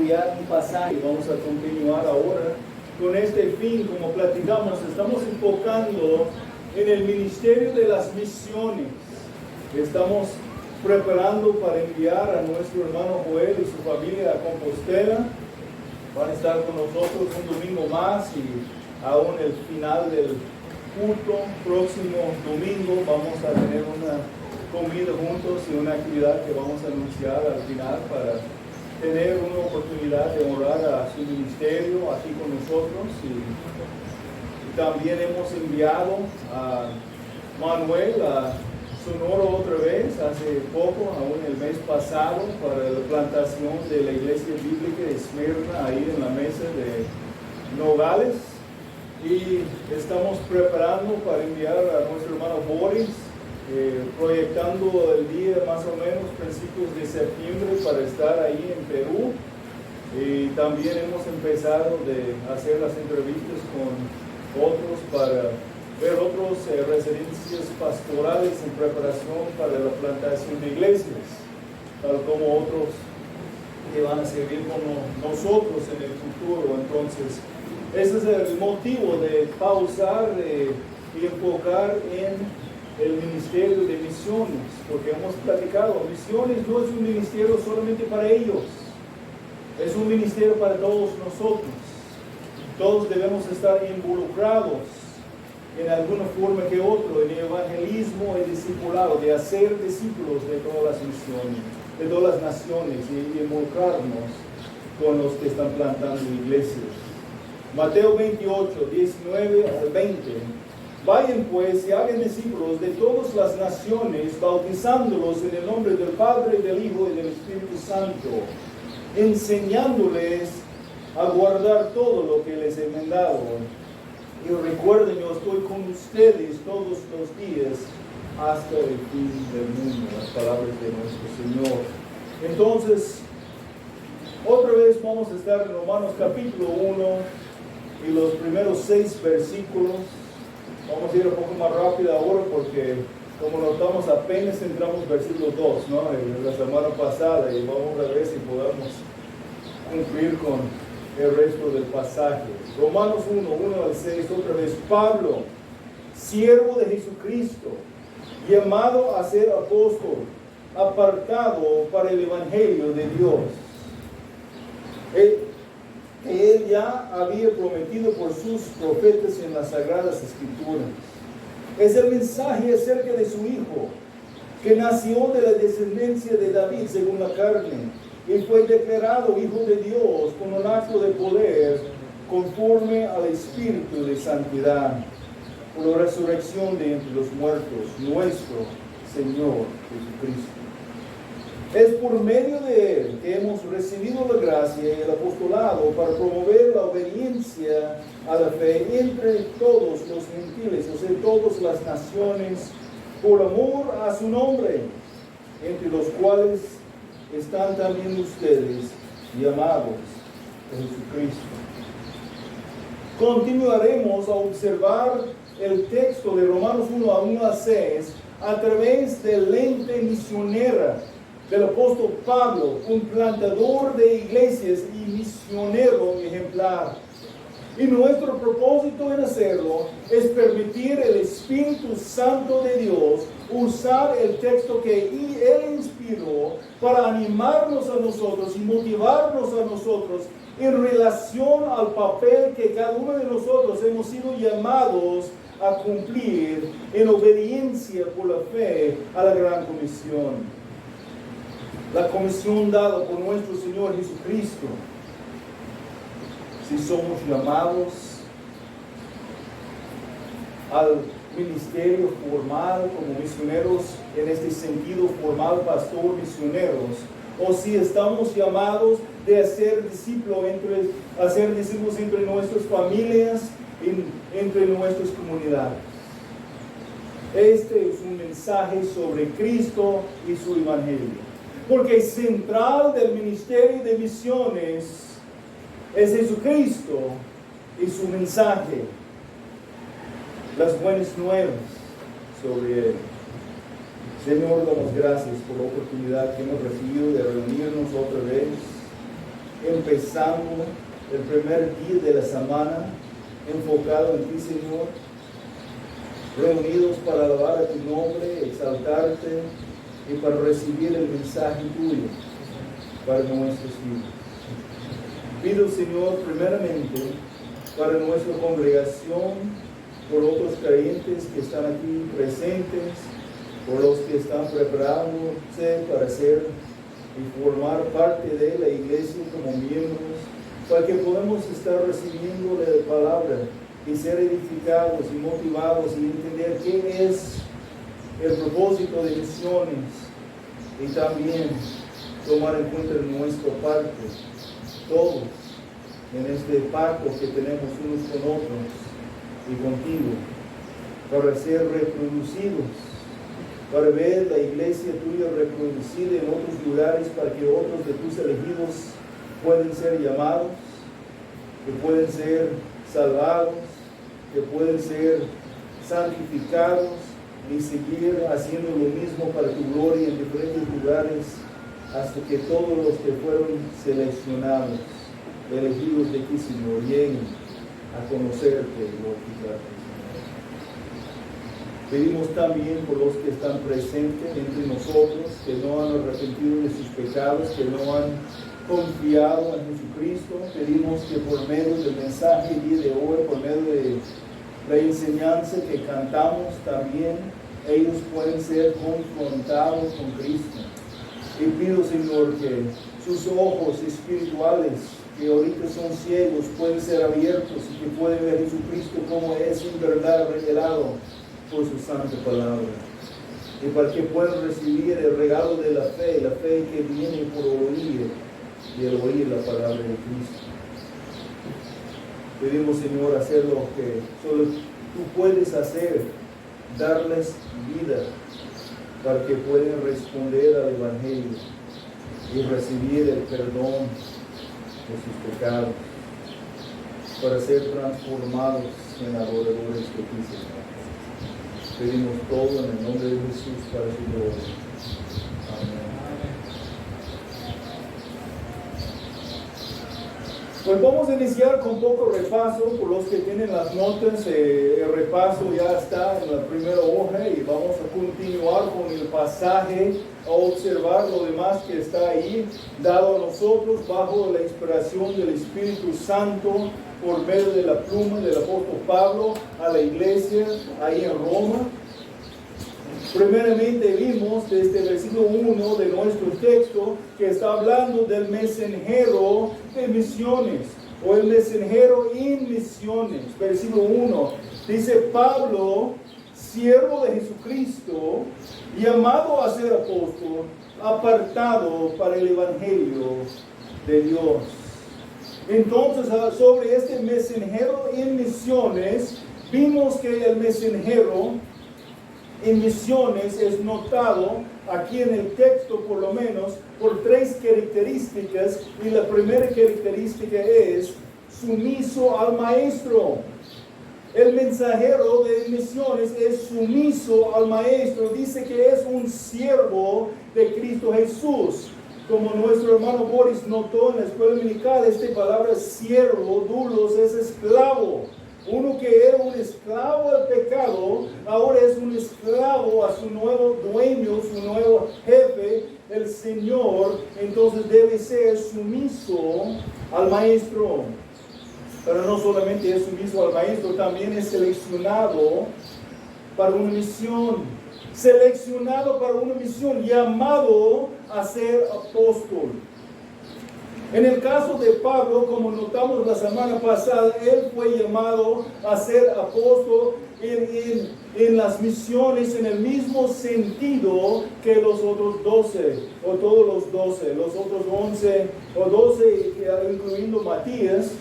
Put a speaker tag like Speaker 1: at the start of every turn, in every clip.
Speaker 1: estudiar un pasaje. Vamos a continuar ahora con este fin. Como platicamos, estamos enfocando en el ministerio de las misiones. Estamos preparando para enviar a nuestro hermano Joel y su familia a Compostela. Van a estar con nosotros un domingo más y aún el final del culto, próximo domingo, vamos a tener una comida juntos y una actividad que vamos a anunciar al final para tener una oportunidad de honrar a su ministerio aquí con nosotros. Y también hemos enviado a Manuel a Sonora otra vez, hace poco, aún el mes pasado, para la plantación de la iglesia bíblica de Esmirna, ahí en la mesa de Nogales. Y estamos preparando para enviar a nuestro hermano Boris, proyectando el día más o menos principios de septiembre para estar ahí en Perú. Y también hemos empezado de hacer las entrevistas con otros para ver otras residencias pastorales en preparación para la plantación de iglesias, tal como otros que van a servir con nosotros en el futuro. Entonces, ese es el motivo de pausar y enfocar en el ministerio de misiones, porque hemos platicado, misiones no es un ministerio solamente para ellos, es un ministerio para todos nosotros. Todos debemos estar involucrados en alguna forma que otro en el evangelismo y discipulado, de hacer discípulos de todas las misiones, de todas las naciones, y involucrarnos con los que están plantando iglesias. Mateo 28, 19 al 20. Vayan pues y hagan discípulos de todas las naciones, bautizándolos en el nombre del Padre, del Hijo y del Espíritu Santo, enseñándoles a guardar todo lo que les he mandado. Y recuerden, yo estoy con ustedes todos los días hasta el fin del mundo. Las palabras de nuestro Señor. Entonces, otra vez vamos a estar en Romanos capítulo 1 y los primeros 6 versículos. Vamos a ir un poco más rápido ahora porque, como notamos, apenas entramos versículo 2, ¿no? La semana pasada, y vamos a ver si podemos cumplir con el resto del pasaje. Romanos 1 al 6, otra vez. Pablo, siervo de Jesucristo, llamado a ser apóstol, apartado para el evangelio de Dios, que él ya había prometido por sus profetas en las Sagradas Escrituras. Es el mensaje acerca de su Hijo, que nació de la descendencia de David según la carne, y fue declarado Hijo de Dios con un acto de poder conforme al Espíritu de santidad, por la resurrección de entre los muertos, nuestro Señor Jesucristo. Es por medio de Él que hemos recibido la gracia y el apostolado para promover la obediencia a la fe entre todos los gentiles, o sea, todas las naciones, por amor a su nombre, entre los cuales están también ustedes llamados a Jesucristo. Continuaremos a observar el texto de Romanos 1 a 1 a 6 a través del lente misionera del apóstol Pablo, un plantador de iglesias y misionero ejemplar. Y nuestro propósito en hacerlo es permitir el Espíritu Santo de Dios usar el texto que Él inspiró para animarnos a nosotros y motivarnos a nosotros en relación al papel que cada uno de nosotros hemos sido llamados a cumplir en obediencia por la fe a la gran comisión. La comisión dada por nuestro Señor Jesucristo. Si somos llamados al ministerio formal como misioneros, en este sentido formal, pastor, misioneros, o si estamos llamados de hacer discípulos entre nuestras familias, entre nuestras comunidades. Este es un mensaje sobre Cristo y su evangelio. Porque central del ministerio de misiones es Jesucristo y su mensaje, las buenas nuevas sobre Él. Señor, damos gracias por la oportunidad que hemos recibido de reunirnos otra vez empezando el primer día de la semana, enfocado en ti, Señor, reunidos para alabar a tu nombre, exaltarte y para recibir el mensaje tuyo para nuestros vidas. Pido, Señor, primeramente para nuestra congregación, por otros creyentes que están aquí presentes, por los que están preparándose para ser y formar parte de la iglesia como miembros, para que podamos estar recibiendo la palabra y ser edificados y motivados y entender qué es el propósito de misiones y también tomar en cuenta nuestra parte, todos, en este pacto que tenemos unos con otros y contigo, para ser reproducidos, para ver la iglesia tuya reproducida en otros lugares, para que otros de tus elegidos pueden ser llamados, que pueden ser salvados, que pueden ser santificados y seguir haciendo lo mismo para tu gloria en diferentes lugares, hasta que todos los que fueron seleccionados, elegidos de ti, Señor, lleguen a conocerte y glorificarte. Pedimos también por los que están presentes entre nosotros, que no han arrepentido de sus pecados, que no han confiado en Jesucristo. Pedimos que por medio del mensaje el día de hoy, por medio de la enseñanza que cantamos también, ellos pueden ser confrontados con Cristo. Y pido, Señor, que sus ojos espirituales, que ahorita son ciegos, pueden ser abiertos y que pueden ver a Jesucristo como es en verdad revelado por su santa palabra. Y para que puedan recibir el regalo de la fe que viene por oír y el oír la palabra de Cristo. Pedimos, Señor, hacer lo que solo tú puedes hacer, darles vida para que puedan responder al Evangelio y recibir el perdón de sus pecados, para ser transformados en adoradores de ti, Señor. Pedimos todo en el nombre de Jesús para su gloria. Amén. Pues vamos a iniciar con poco repaso. Por los que tienen las notas, el repaso ya está en la primera hoja y vamos a continuar con el pasaje, a observar lo demás que está ahí, dado a nosotros bajo la inspiración del Espíritu Santo por medio de la pluma del apóstol Pablo a la iglesia ahí en Roma. Primeramente vimos desde el versículo 1 de nuestro texto que está hablando del mensajero de misiones o el mensajero en misiones. Versículo 1 dice: Pablo, siervo de Jesucristo, llamado a ser apóstol, apartado para el evangelio de Dios. Entonces, sobre este mensajero en misiones, vimos que el mensajero en misiones es notado aquí en el texto por lo menos por tres características, y la primera característica es sumiso al maestro. El mensajero de misiones es sumiso al maestro, dice que es un siervo de Cristo Jesús. Como nuestro hermano Boris notó en la escuela dominical, esta palabra siervo, doulos, es esclavo. Uno que era un esclavo al pecado, ahora es un esclavo a su nuevo dueño, su nuevo jefe, el Señor. Entonces debe ser sumiso al maestro. Pero no solamente es sumiso al maestro, también es seleccionado para una misión. Seleccionado para una misión, llamado a ser apóstol. En el caso de Pablo, como notamos la semana pasada, él fue llamado a ser apóstol en las misiones en el mismo sentido que los otros 12, o todos los 12, los otros 11 o 12, incluyendo Matías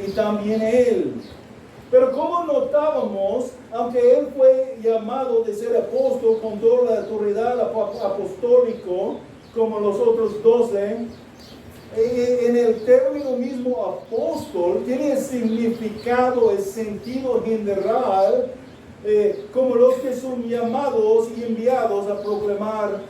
Speaker 1: y también él. Pero como notábamos, aunque él fue llamado de ser apóstol con toda la autoridad apostólico, como los otros 12, en el término mismo apóstol tiene el significado, el sentido general, como los que son llamados y enviados a proclamar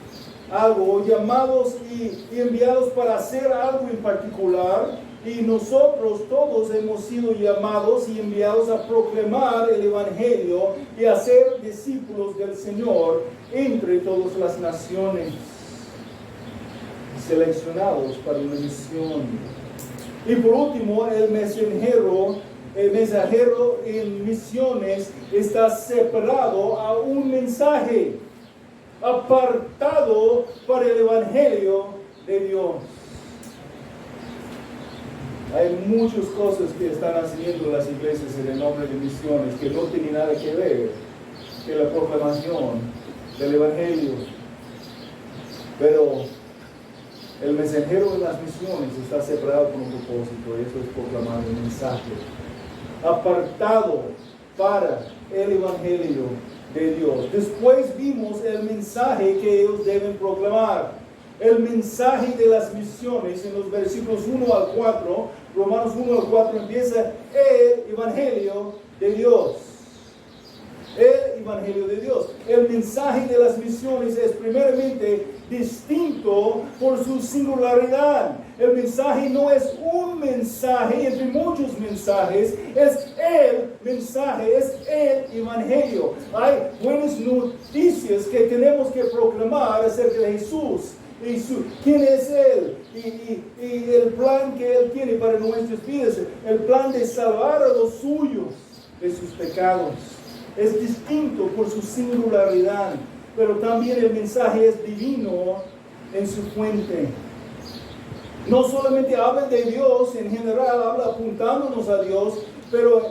Speaker 1: algo, llamados y enviados para hacer algo en particular. Y nosotros todos hemos sido llamados y enviados a proclamar el Evangelio y a ser discípulos del Señor entre todas las naciones, seleccionados para una misión. Y por último, el mensajero en misiones está separado a un mensaje, apartado para el Evangelio de Dios. Hay muchas cosas que están haciendo las iglesias en el nombre de misiones que no tienen nada que ver con la proclamación del Evangelio. Pero el mensajero de las misiones está separado con un propósito, y eso es proclamar el mensaje. Apartado para el Evangelio de Dios. Después vimos el mensaje que ellos deben proclamar. El mensaje de las misiones en los versículos 1 al 4, Romanos 1 al 4 empieza el Evangelio de Dios. El Evangelio de Dios. El mensaje de las misiones es primeramente distinto por su singularidad. El mensaje no es un mensaje entre muchos mensajes, es el mensaje, es el Evangelio. Hay buenas noticias que tenemos que proclamar acerca de Jesús. ¿Quién es Él? Y el plan que Él tiene para nuestras vidas. El plan de salvar a los suyos de sus pecados. Es distinto por su singularidad. Pero también el mensaje es divino en su fuente. No solamente habla de Dios en general, habla apuntándonos a Dios. Pero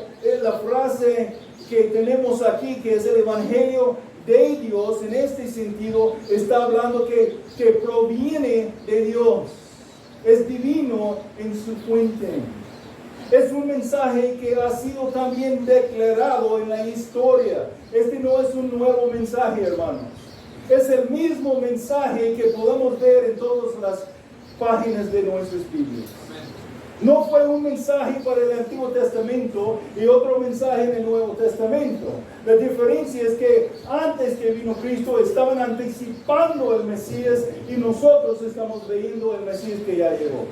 Speaker 1: la frase que tenemos aquí, que es el Evangelio de Dios, en este sentido, está hablando que proviene de Dios. Es divino en su fuente. Es un mensaje que ha sido también declarado en la historia. Este no es un nuevo mensaje, hermanos. Es el mismo mensaje que podemos ver en todas las páginas de nuestras Biblias. No fue un mensaje para el Antiguo Testamento y otro mensaje en el Nuevo Testamento. La diferencia es que antes que vino Cristo estaban anticipando el Mesías y nosotros estamos viendo el Mesías que ya llegó.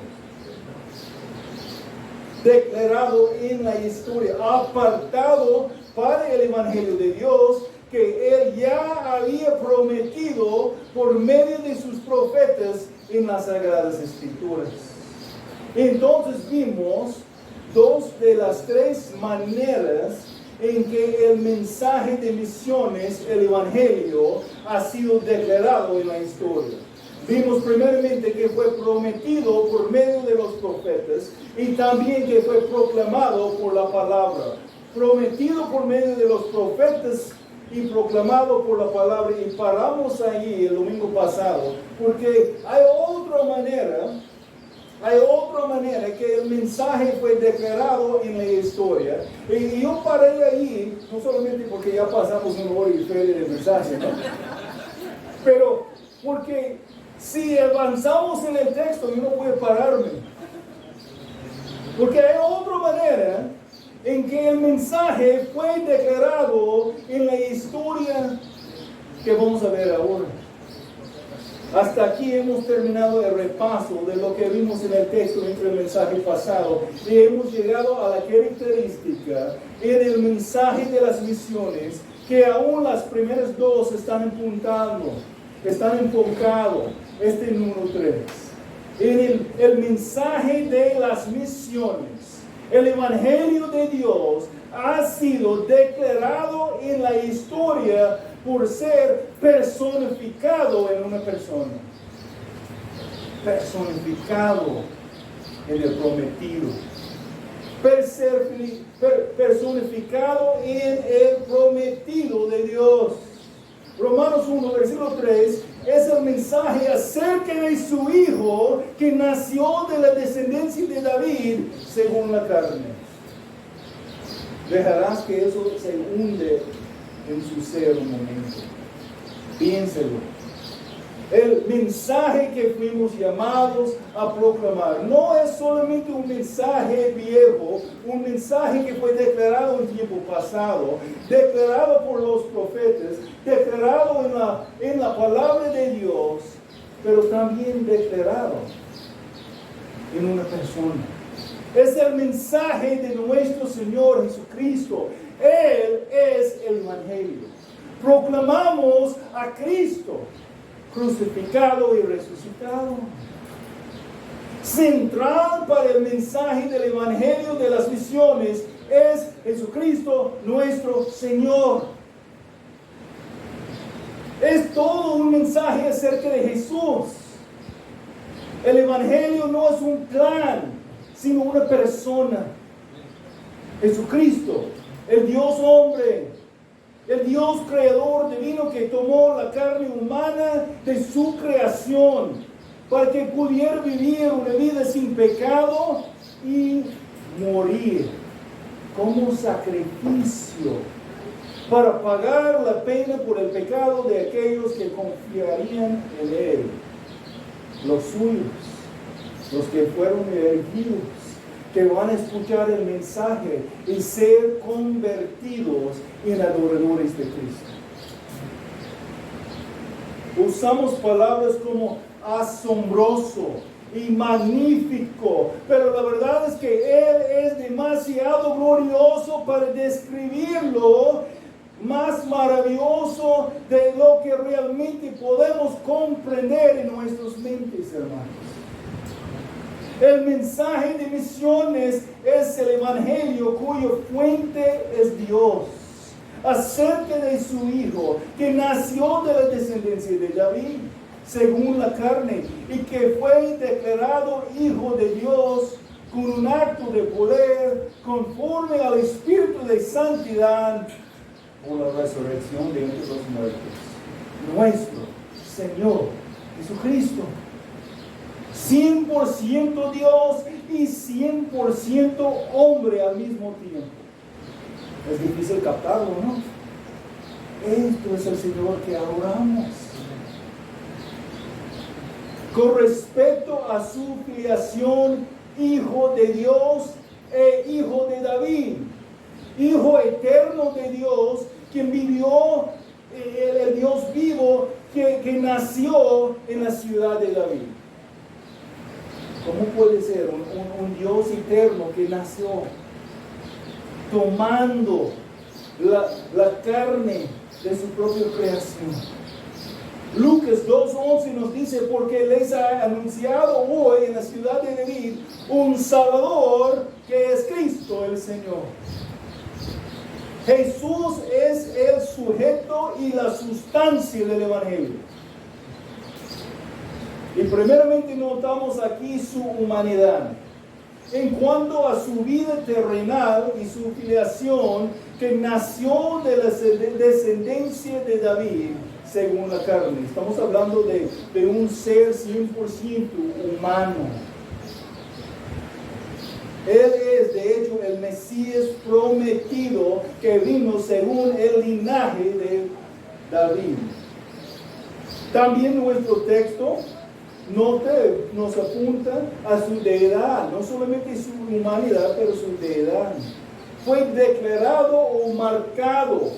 Speaker 1: Declarado en la historia, apartado para el Evangelio de Dios que Él ya había prometido por medio de sus profetas en las Sagradas Escrituras. Entonces vimos dos de las tres maneras en que el mensaje de misiones, el Evangelio, ha sido declarado en la historia. Vimos primeramente que fue prometido por medio de los profetas y también que fue proclamado por la palabra. Prometido por medio de los profetas y proclamado por la palabra. Y paramos allí el domingo pasado porque hay otra manera que el mensaje fue declarado en la historia. Y yo paré ahí, no solamente porque ya pasamos una hora y feria de mensaje, ¿no? Pero porque si avanzamos en el texto, yo no puedo pararme. Porque hay otra manera en que el mensaje fue declarado en la historia que vamos a ver ahora. Hasta aquí hemos terminado el repaso de lo que vimos en el texto entre el mensaje pasado y hemos llegado a la característica en el mensaje de las misiones que aún las primeras dos están apuntando, están enfocados. Este número 3. En el mensaje de las misiones, el Evangelio de Dios ha sido declarado en la historia por ser personificado en una persona. Personificado en el prometido. Personificado en el prometido de Dios. Romanos 1, versículo 3, es el mensaje acerca de su Hijo que nació de la descendencia de David según la carne. Dejarás que eso se hunde en su ser un momento. Piénselo. El mensaje que fuimos llamados a proclamar no es solamente un mensaje viejo, un mensaje que fue declarado en tiempo pasado, declarado por los profetas, declarado en la palabra de Dios, pero también declarado en una persona. Es el mensaje de nuestro Señor Jesucristo. Él es el Evangelio. Proclamamos a Cristo crucificado y resucitado. Central para el mensaje del Evangelio de las misiones es Jesucristo nuestro Señor. Es todo un mensaje acerca de Jesús. El Evangelio no es un plan, sino una persona. Jesucristo, el Dios hombre, el Dios creador divino que tomó la carne humana de su creación para que pudiera vivir una vida sin pecado y morir como sacrificio para pagar la pena por el pecado de aquellos que confiarían en Él, los suyos, los que fueron elegidos, que van a escuchar el mensaje y ser convertidos en adoradores de Cristo. Usamos palabras como asombroso y magnífico, pero la verdad es que Él es demasiado glorioso para describirlo, más maravilloso de lo que realmente podemos comprender en nuestras mentes, hermanos. El mensaje de misiones es el Evangelio cuya fuente es Dios, acerca de su Hijo, que nació de la descendencia de David, según la carne, y que fue declarado Hijo de Dios con un acto de poder, conforme al Espíritu de santidad, por la resurrección de entre los muertos. Nuestro Señor Jesucristo. 100% Dios y 100% hombre al mismo tiempo. Es difícil captarlo, ¿no? Esto es el Señor que adoramos. Con respecto a su filiación, Hijo de Dios e Hijo de David, Hijo eterno de Dios, quien vivió, el Dios vivo que nació en la ciudad de David. ¿Cómo puede ser un Dios eterno que nació tomando la carne de su propia creación? Lucas 2:11 nos dice, porque les ha anunciado hoy en la ciudad de David un Salvador que es Cristo el Señor. Jesús es el sujeto y la sustancia del Evangelio. Y primeramente notamos aquí su humanidad. En cuanto a su vida terrenal y su filiación, que nació de la descendencia de David, según la carne. Estamos hablando de un ser 100% humano. Él es, de hecho, el Mesías prometido que vino según el linaje de David. También nuestro texto nos apunta a su deidad, no solamente su humanidad, pero su deidad. Fue declarado o marcado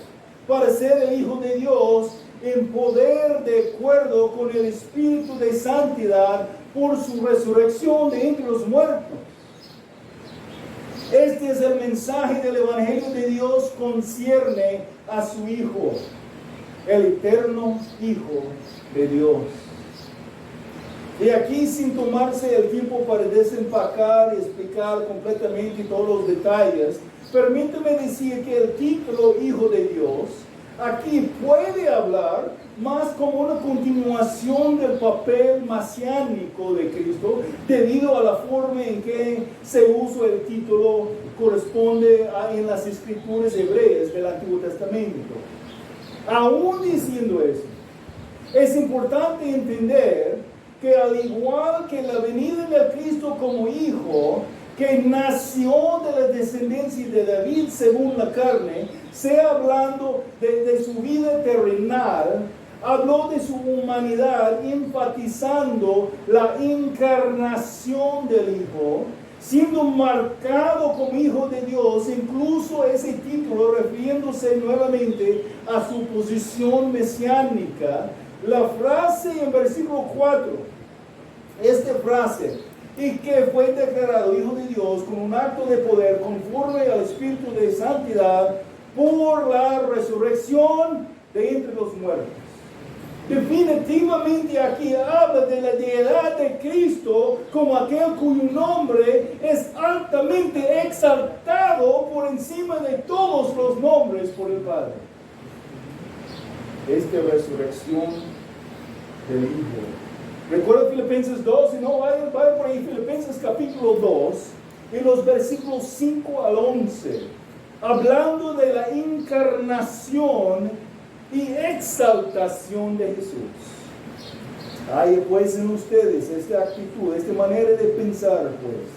Speaker 1: para ser el Hijo de Dios en poder de acuerdo con el Espíritu de santidad por su resurrección de entre los muertos. Este es el mensaje del Evangelio de Dios, concierne a su Hijo, el eterno Hijo de Dios. Y aquí, sin tomarse el tiempo para desempacar y explicar completamente todos los detalles, permítame decir que el título Hijo de Dios aquí puede hablar más como una continuación del papel mesiánico de Cristo, debido a la forma en que se usa el título corresponde en las escrituras hebreas del Antiguo Testamento. Aún diciendo eso, es importante entender que al igual que la venida de Cristo como Hijo, que nació de la descendencia de David según la carne, sea hablando de su vida terrenal, habló de su humanidad, enfatizando la encarnación del Hijo, siendo marcado como Hijo de Dios, incluso ese título refiriéndose nuevamente a su posición mesiánica, La frase en versículo 4, esta frase, y que fue declarado Hijo de Dios con un acto de poder conforme al Espíritu de Santidad por la resurrección de entre los muertos. Definitivamente aquí habla de la deidad de Cristo como aquel cuyo nombre es altamente exaltado por encima de todos los nombres por el Padre. Esta resurrección del Hijo. Recuerda Filipenses 2, y no vayan por ahí, Filipenses capítulo 2, en los versículos 5 al 11, hablando de la encarnación y exaltación de Jesús. Hay pues en ustedes esta actitud, esta manera de pensar, pues,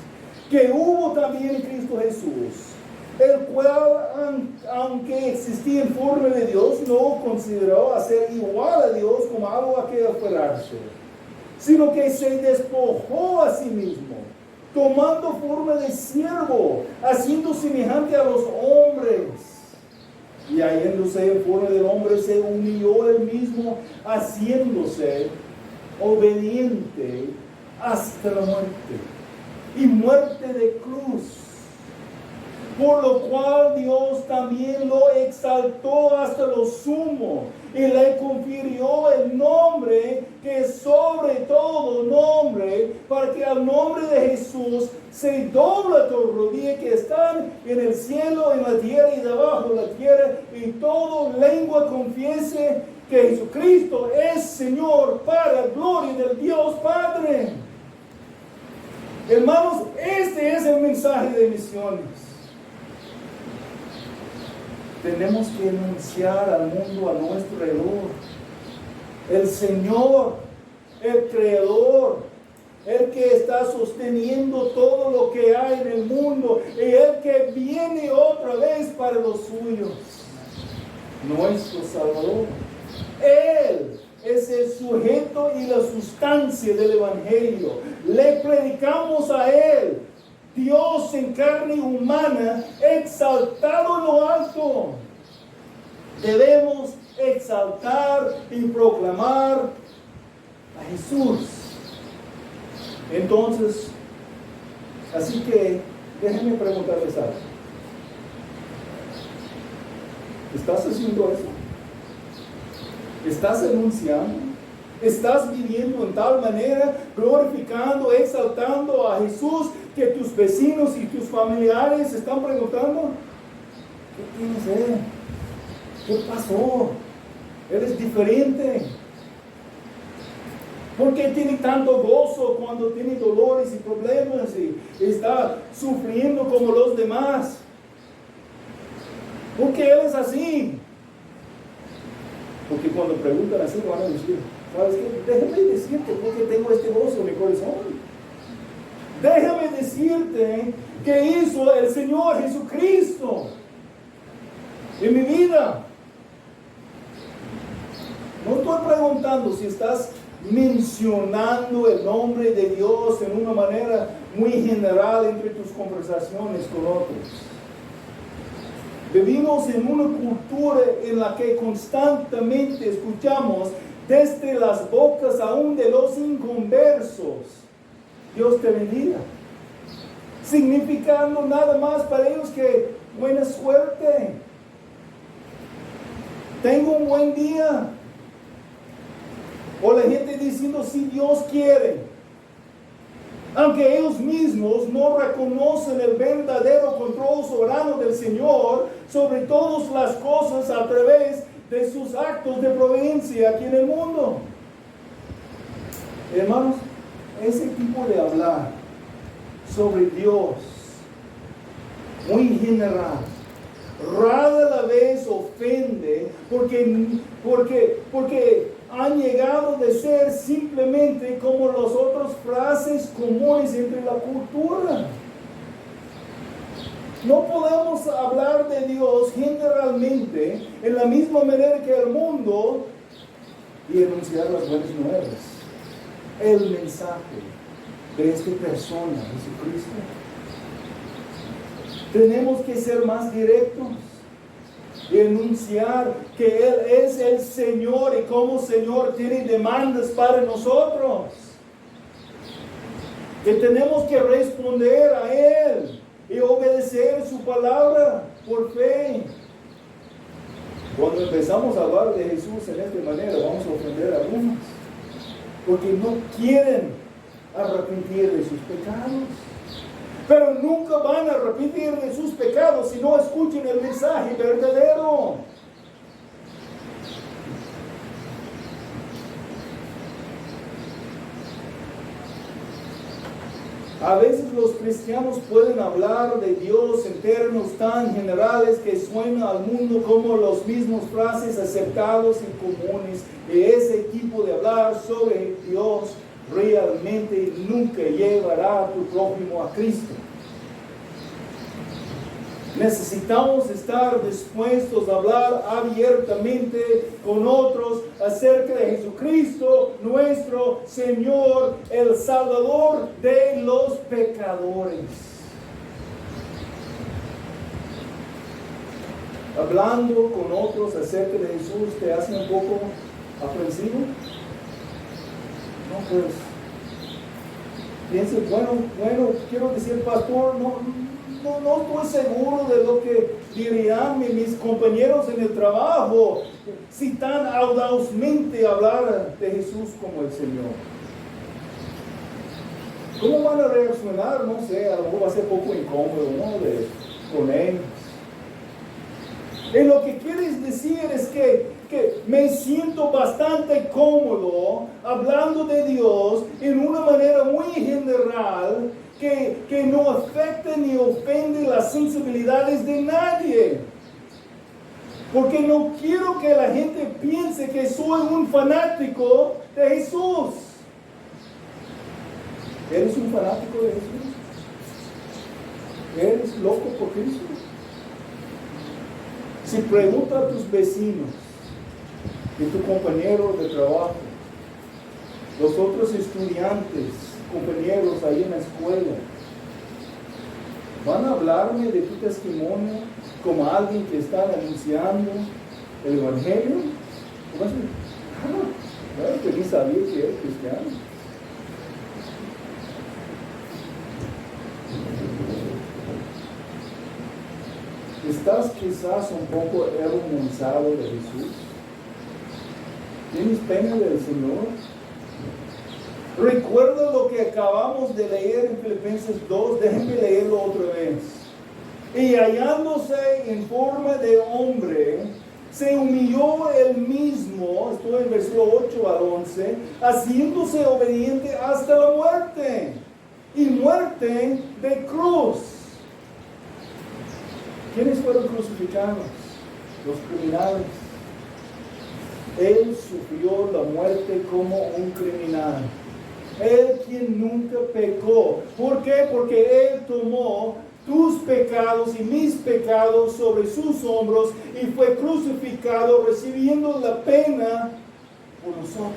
Speaker 1: que hubo también en Cristo Jesús, el cual, aunque existía en forma de Dios, no consideró a ser igual a Dios como algo a que aferrarse, sino que se despojó a sí mismo, tomando forma de siervo, haciendo semejante a los hombres. Y hallándose en forma del hombre, se humilló él mismo, haciéndose obediente hasta la muerte, y muerte de cruz. Por lo cual Dios también lo exaltó hasta lo sumo y le confirió el nombre que es sobre todo nombre, para que al nombre de Jesús se dobla toda rodilla que están en el cielo, en la tierra y debajo de la tierra, y toda lengua confiese que Jesucristo es Señor, para gloria del Dios Padre. Hermanos, este es el mensaje de misiones. Tenemos que anunciar al mundo a nuestro alrededor. El Señor, el Creador, el que está sosteniendo todo lo que hay en el mundo, y el que viene otra vez para los suyos. Nuestro Salvador. Él es el sujeto y la sustancia del Evangelio. Le predicamos a Él, Dios en carne humana, exaltado en lo alto. Debemos exaltar y proclamar a Jesús. Entonces, así que déjenme preguntarles algo. ¿Estás haciendo eso? ¿Estás anunciando? ¿Estás viviendo en tal manera, glorificando, exaltando a Jesús, que tus vecinos y tus familiares están preguntando? ¿Qué tienes él? ¿Qué pasó? Él es diferente. ¿Por qué tiene tanto gozo cuando tiene dolores y problemas y está sufriendo como los demás? ¿Por qué él es así? Porque cuando preguntan así van a decir, ¿sabes qué? Déjame decirte por qué tengo este gozo en mi corazón. Déjame decirte que hizo el Señor Jesucristo en mi vida. No estoy preguntando si estás mencionando el nombre de Dios en una manera muy general entre tus conversaciones con otros. Vivimos en una cultura en la que constantemente escuchamos desde las bocas aún de los inconversos, Dios te bendiga, significando nada más para ellos que buena suerte, tengo un buen día, o la gente diciendo si Dios quiere, aunque ellos mismos no reconocen el verdadero control soberano del Señor sobre todas las cosas a través de sus actos de providencia aquí en el mundo. Hermanos, ese tipo de hablar sobre Dios, muy general, rara la vez ofende, porque han llegado de ser simplemente como las otras frases comunes entre la cultura. No podemos hablar de Dios generalmente en la misma manera que el mundo y anunciar las buenas nuevas, el mensaje de esta persona, Jesucristo. Tenemos que ser más directos. y anunciar que Él es el Señor y como Señor tiene demandas para nosotros. Que tenemos que responder a Él y obedecer su palabra por fe. Cuando empezamos a hablar de Jesús en esta manera, vamos a ofender a algunos, porque no quieren arrepentir de sus pecados. Pero nunca van a arrepentir de sus pecados si no escuchan el mensaje verdadero. A veces los cristianos pueden hablar de Dios en términos tan generales que suenan al mundo como los mismos frases aceptados y comunes. Y ese tipo de hablar sobre Dios realmente nunca llevará a tu prójimo a Cristo. Necesitamos estar dispuestos a hablar abiertamente con otros acerca de Jesucristo, nuestro Señor, el Salvador de los pecadores. Hablando con otros acerca de Jesús, ¿te hace un poco aprensivo? No, pues, piensa, bueno, quiero decir, pastor, no estoy seguro de lo que dirían mis compañeros en el trabajo si tan audazmente hablaran de Jesús como el Señor. ¿Cómo van a reaccionar? No sé, a lo mejor va a ser poco incómodo, ¿no? Con ellos. Y lo que quieres decir es que me siento bastante cómodo hablando de Dios en una manera muy general que no afecta ni ofende las sensibilidades de nadie. Porque no quiero que la gente piense que soy un fanático de Jesús. ¿Eres un fanático de Jesús? ¿Eres loco por Cristo? Si pregunta a tus vecinos y tu compañero de trabajo, los otros estudiantes, compañeros ahí en la escuela, ¿van a hablarme de tu testimonio como alguien que está anunciando el Evangelio? ¿Cómo es? Claro que ni sabía que era cristiano. ¿Estás quizás un poco avergonzado de Jesús? ¿Tienes pena del Señor? Recuerda lo que acabamos de leer en Filipenses 2, déjenme leerlo otra vez. Y hallándose en forma de hombre, se humilló él mismo, estoy en versículo 8 al 11, haciéndose obediente hasta la muerte, y muerte de cruz. ¿Quiénes fueron crucificados? Los criminales. Él sufrió la muerte como un criminal. Él quien nunca pecó. ¿Por qué? Porque Él tomó tus pecados y mis pecados sobre sus hombros y fue crucificado recibiendo la pena por nosotros.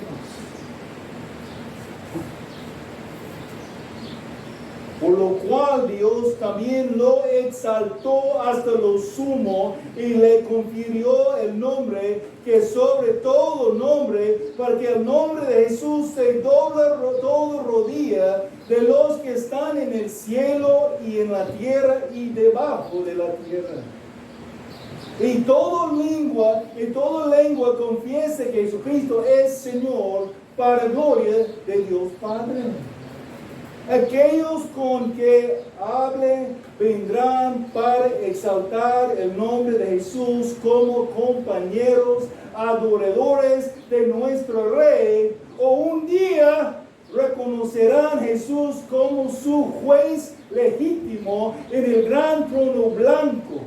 Speaker 1: Por lo cual Dios también lo exaltó hasta lo sumo y le confirió el nombre que sobre todo nombre, para que el nombre de Jesús se dobla toda rodilla de los que están en el cielo y en la tierra y debajo de la tierra. Y toda lengua confiese que Jesucristo es Señor para gloria de Dios Padre. Aquellos con que hable vendrán para exaltar el nombre de Jesús como compañeros, adoradores de nuestro Rey, o un día reconocerán a Jesús como su juez legítimo en el gran trono blanco,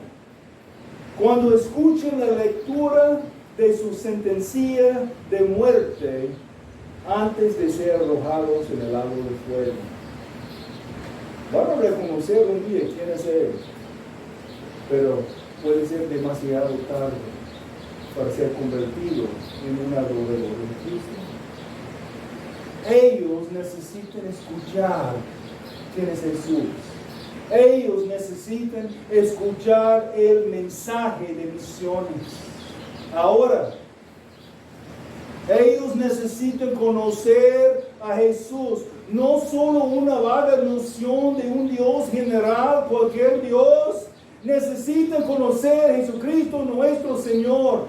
Speaker 1: cuando escuchen la lectura de su sentencia de muerte antes de ser arrojados en el lago de fuego. Van a reconocer un día quién es Él, pero puede ser demasiado tarde para ser convertido en un adorador de Cristo. Ellos necesitan escuchar quién es Jesús Ellos necesitan escuchar el mensaje de misiones. Ahora, ellos necesitan conocer a Jesús. No solo una vaga noción de un Dios general, cualquier Dios. Necesitan conocer a Jesucristo nuestro Señor.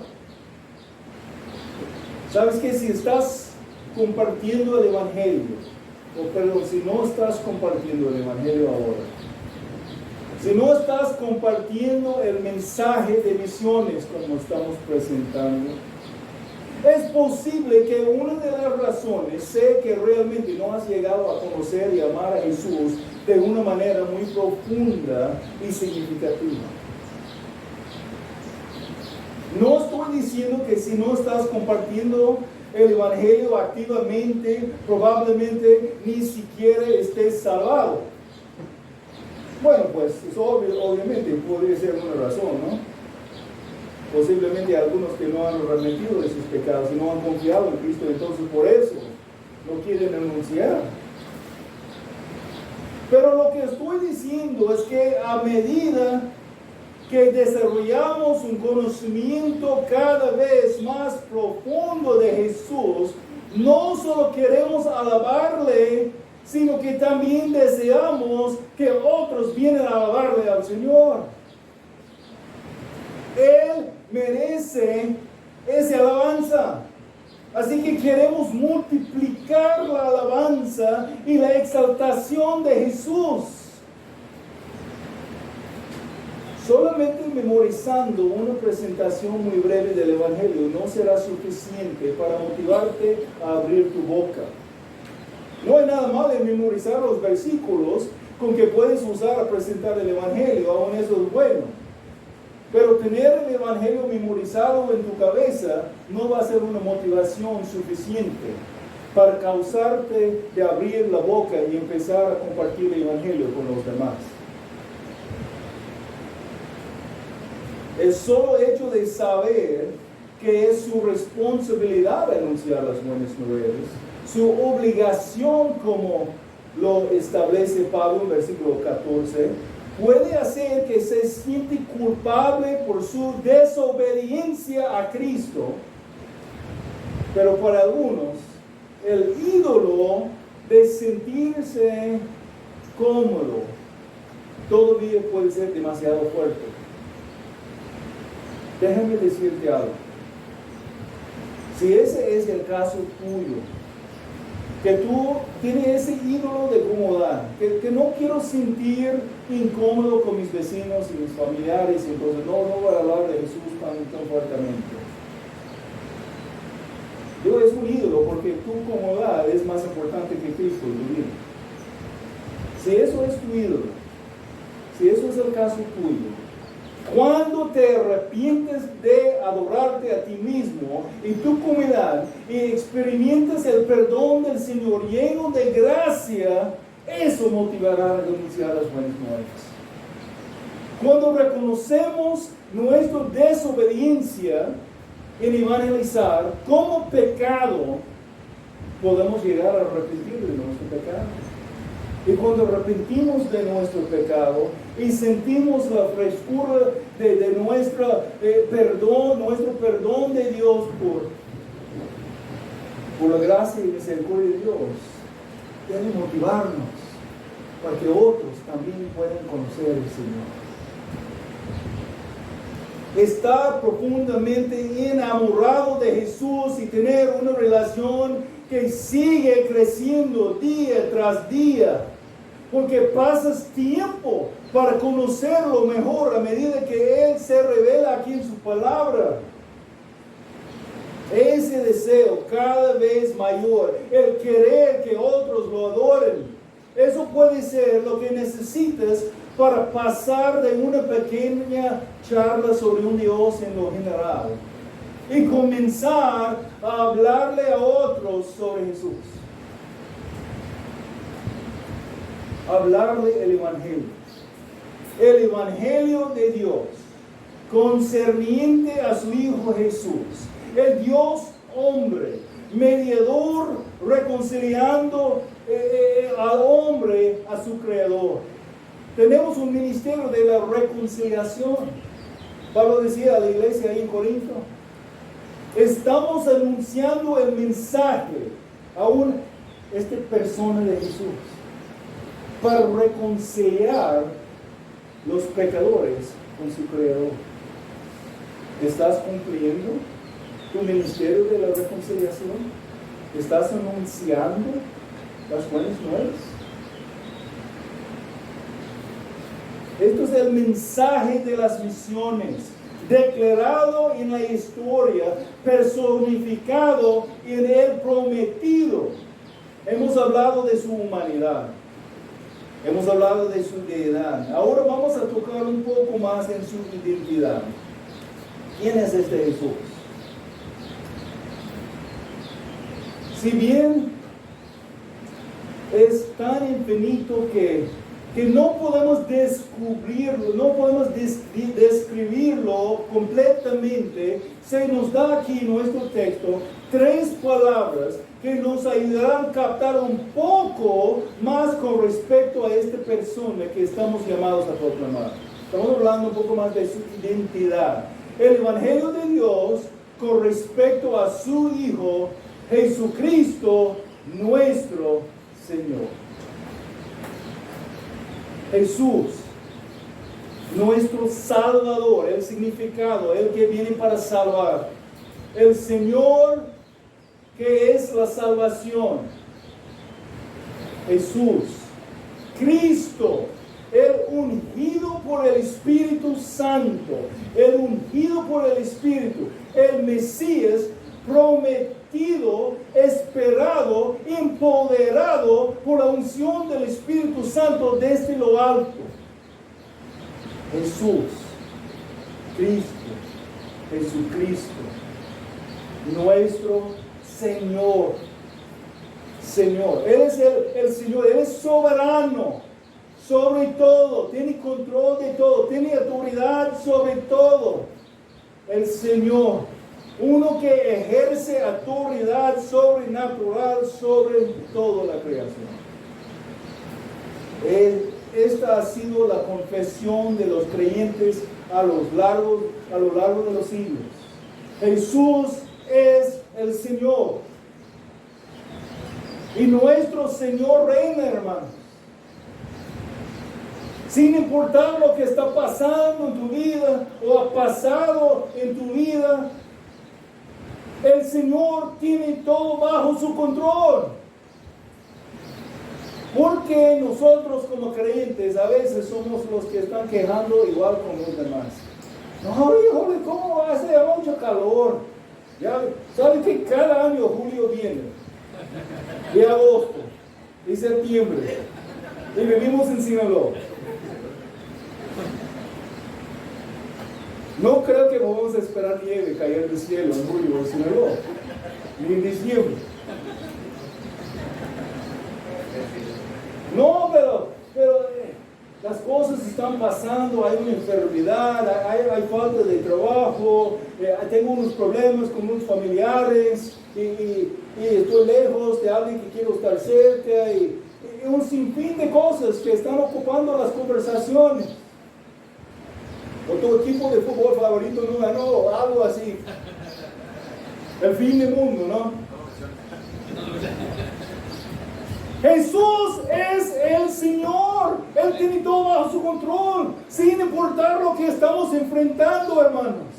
Speaker 1: ¿Sabes que si estás compartiendo el Evangelio, perdón, si no estás compartiendo el Evangelio ahora, si no estás compartiendo el mensaje de misiones como estamos presentando, es posible que una de las razones sea que realmente no has llegado a conocer y amar a Jesús de una manera muy profunda y significativa. No estoy diciendo que si no estás compartiendo el Evangelio activamente, probablemente ni siquiera estés salvado. Bueno, pues eso obviamente podría ser una razón, ¿no? Posiblemente algunos que no han arrepentido de sus pecados y no han confiado en Cristo, entonces por eso no quieren anunciar. Pero lo que estoy diciendo es que a medida que desarrollamos un conocimiento cada vez más profundo de Jesús, no solo queremos alabarle, sino que también deseamos que otros vienen a alabarle al Señor. Él merece esa alabanza. Así que queremos multiplicar la alabanza y la exaltación de Jesús. Solamente memorizando una presentación muy breve del Evangelio no será suficiente para motivarte a abrir tu boca. No hay nada malo en memorizar los versículos con que puedes usar a presentar el Evangelio, aún eso es bueno. Pero tener el Evangelio memorizado en tu cabeza no va a ser una motivación suficiente para causarte de abrir la boca y empezar a compartir el Evangelio con los demás. El solo hecho de saber que es su responsabilidad anunciar las buenas nuevas, su obligación como lo establece Pablo en versículo 14, puede hacer que se siente culpable por su desobediencia a Cristo. Pero para algunos, el ídolo de sentirse cómodo todavía puede ser demasiado fuerte. Déjame decirte algo. Si ese es el caso tuyo, que tú tienes ese ídolo de comodidad, que no quiero sentir incómodo con mis vecinos y mis familiares, entonces no voy a hablar de Jesús tan fuertemente. Digo, es un ídolo porque tu comodidad es más importante que Cristo en tu vida. Si eso es tu ídolo, si eso es el caso tuyo, cuando te arrepientes de adorarte a ti mismo y tu comunidad y experimentas el perdón del Señor lleno de gracia, eso motivará a renunciar a las buenas nuevas. Cuando reconocemos nuestra desobediencia en evangelizar como pecado, podemos llegar a arrepentir de nuestro pecado. Y cuando arrepentimos de nuestro pecado y sentimos la frescura de nuestro perdón de Dios por la gracia y misericordia de Dios, debe motivarnos para que otros también puedan conocer al Señor. Estar profundamente enamorado de Jesús y tener una relación que sigue creciendo día tras día, porque pasas tiempo para conocerlo mejor a medida que Él se revela aquí en su palabra. Ese deseo cada vez mayor, el querer que otros lo adoren, eso puede ser lo que necesitas para pasar de una pequeña charla sobre un Dios en lo general y comenzar a hablarle a otros sobre Jesús. Hablarle el Evangelio de Dios, concerniente a su Hijo Jesús, el Dios hombre, mediador, reconciliando al hombre a su Creador. Tenemos un ministerio de la reconciliación. Pablo decía a la iglesia ahí en Corinto, estamos anunciando el mensaje a esta persona de Jesús para reconciliar los pecadores con su Creador. ¿Estás cumpliendo tu ministerio de la reconciliación? ¿Estás anunciando las buenas nuevas? Esto es el mensaje de las misiones, declarado en la historia, personificado en el prometido. Hemos hablado de su humanidad, hemos hablado de su deidad. Ahora vamos a tocar un poco más en su identidad. ¿Quién es este Jesús? Si bien es tan infinito que no podemos descubrirlo, no podemos describirlo completamente, se nos da aquí en nuestro texto 3 palabras que nos ayudarán a captar un poco más con respecto a esta persona que estamos llamados a proclamar. Estamos hablando un poco más de su identidad. El Evangelio de Dios con respecto a su Hijo Jesucristo, nuestro Señor. Jesús, nuestro Salvador, el significado, el que viene para salvar. El Señor, que es la salvación. Jesús, Cristo, el ungido por el Espíritu Santo, el ungido por el Espíritu, el Mesías prometido, esperado, empoderado por la unción del Espíritu Santo desde lo alto. Jesús, Cristo, Jesucristo, nuestro Señor. Señor, Él es el Señor, Él es soberano sobre todo, tiene control de todo, tiene autoridad sobre todo. El Señor, uno que ejerce autoridad sobrenatural sobre toda la creación. Esta ha sido la confesión de los creyentes a lo largo de los siglos. Jesús es el Señor. Y nuestro Señor reina, hermanos. Sin importar lo que está pasando en tu vida o ha pasado en tu vida, el Señor tiene todo bajo su control. Porque nosotros como creyentes a veces somos los que están quejando igual con los demás. No, híjole, ¿cómo hace mucho calor? Ya, ¿sabe que cada año julio viene? Y agosto, y septiembre. Y vivimos en Sinaloa. No creo que vamos a esperar nieve caer del cielo en julio o Sinaloa, ni en diciembre. No, pero las cosas están pasando, hay una enfermedad, hay falta de trabajo, tengo unos problemas con unos familiares y estoy lejos de alguien que quiero estar cerca y un sinfín de cosas que están ocupando las conversaciones. O tu equipo de fútbol favorito no ganó, algo así. El fin del mundo, ¿no? Jesús es el Señor. Él tiene todo bajo su control, sin importar lo que estamos enfrentando, hermanos.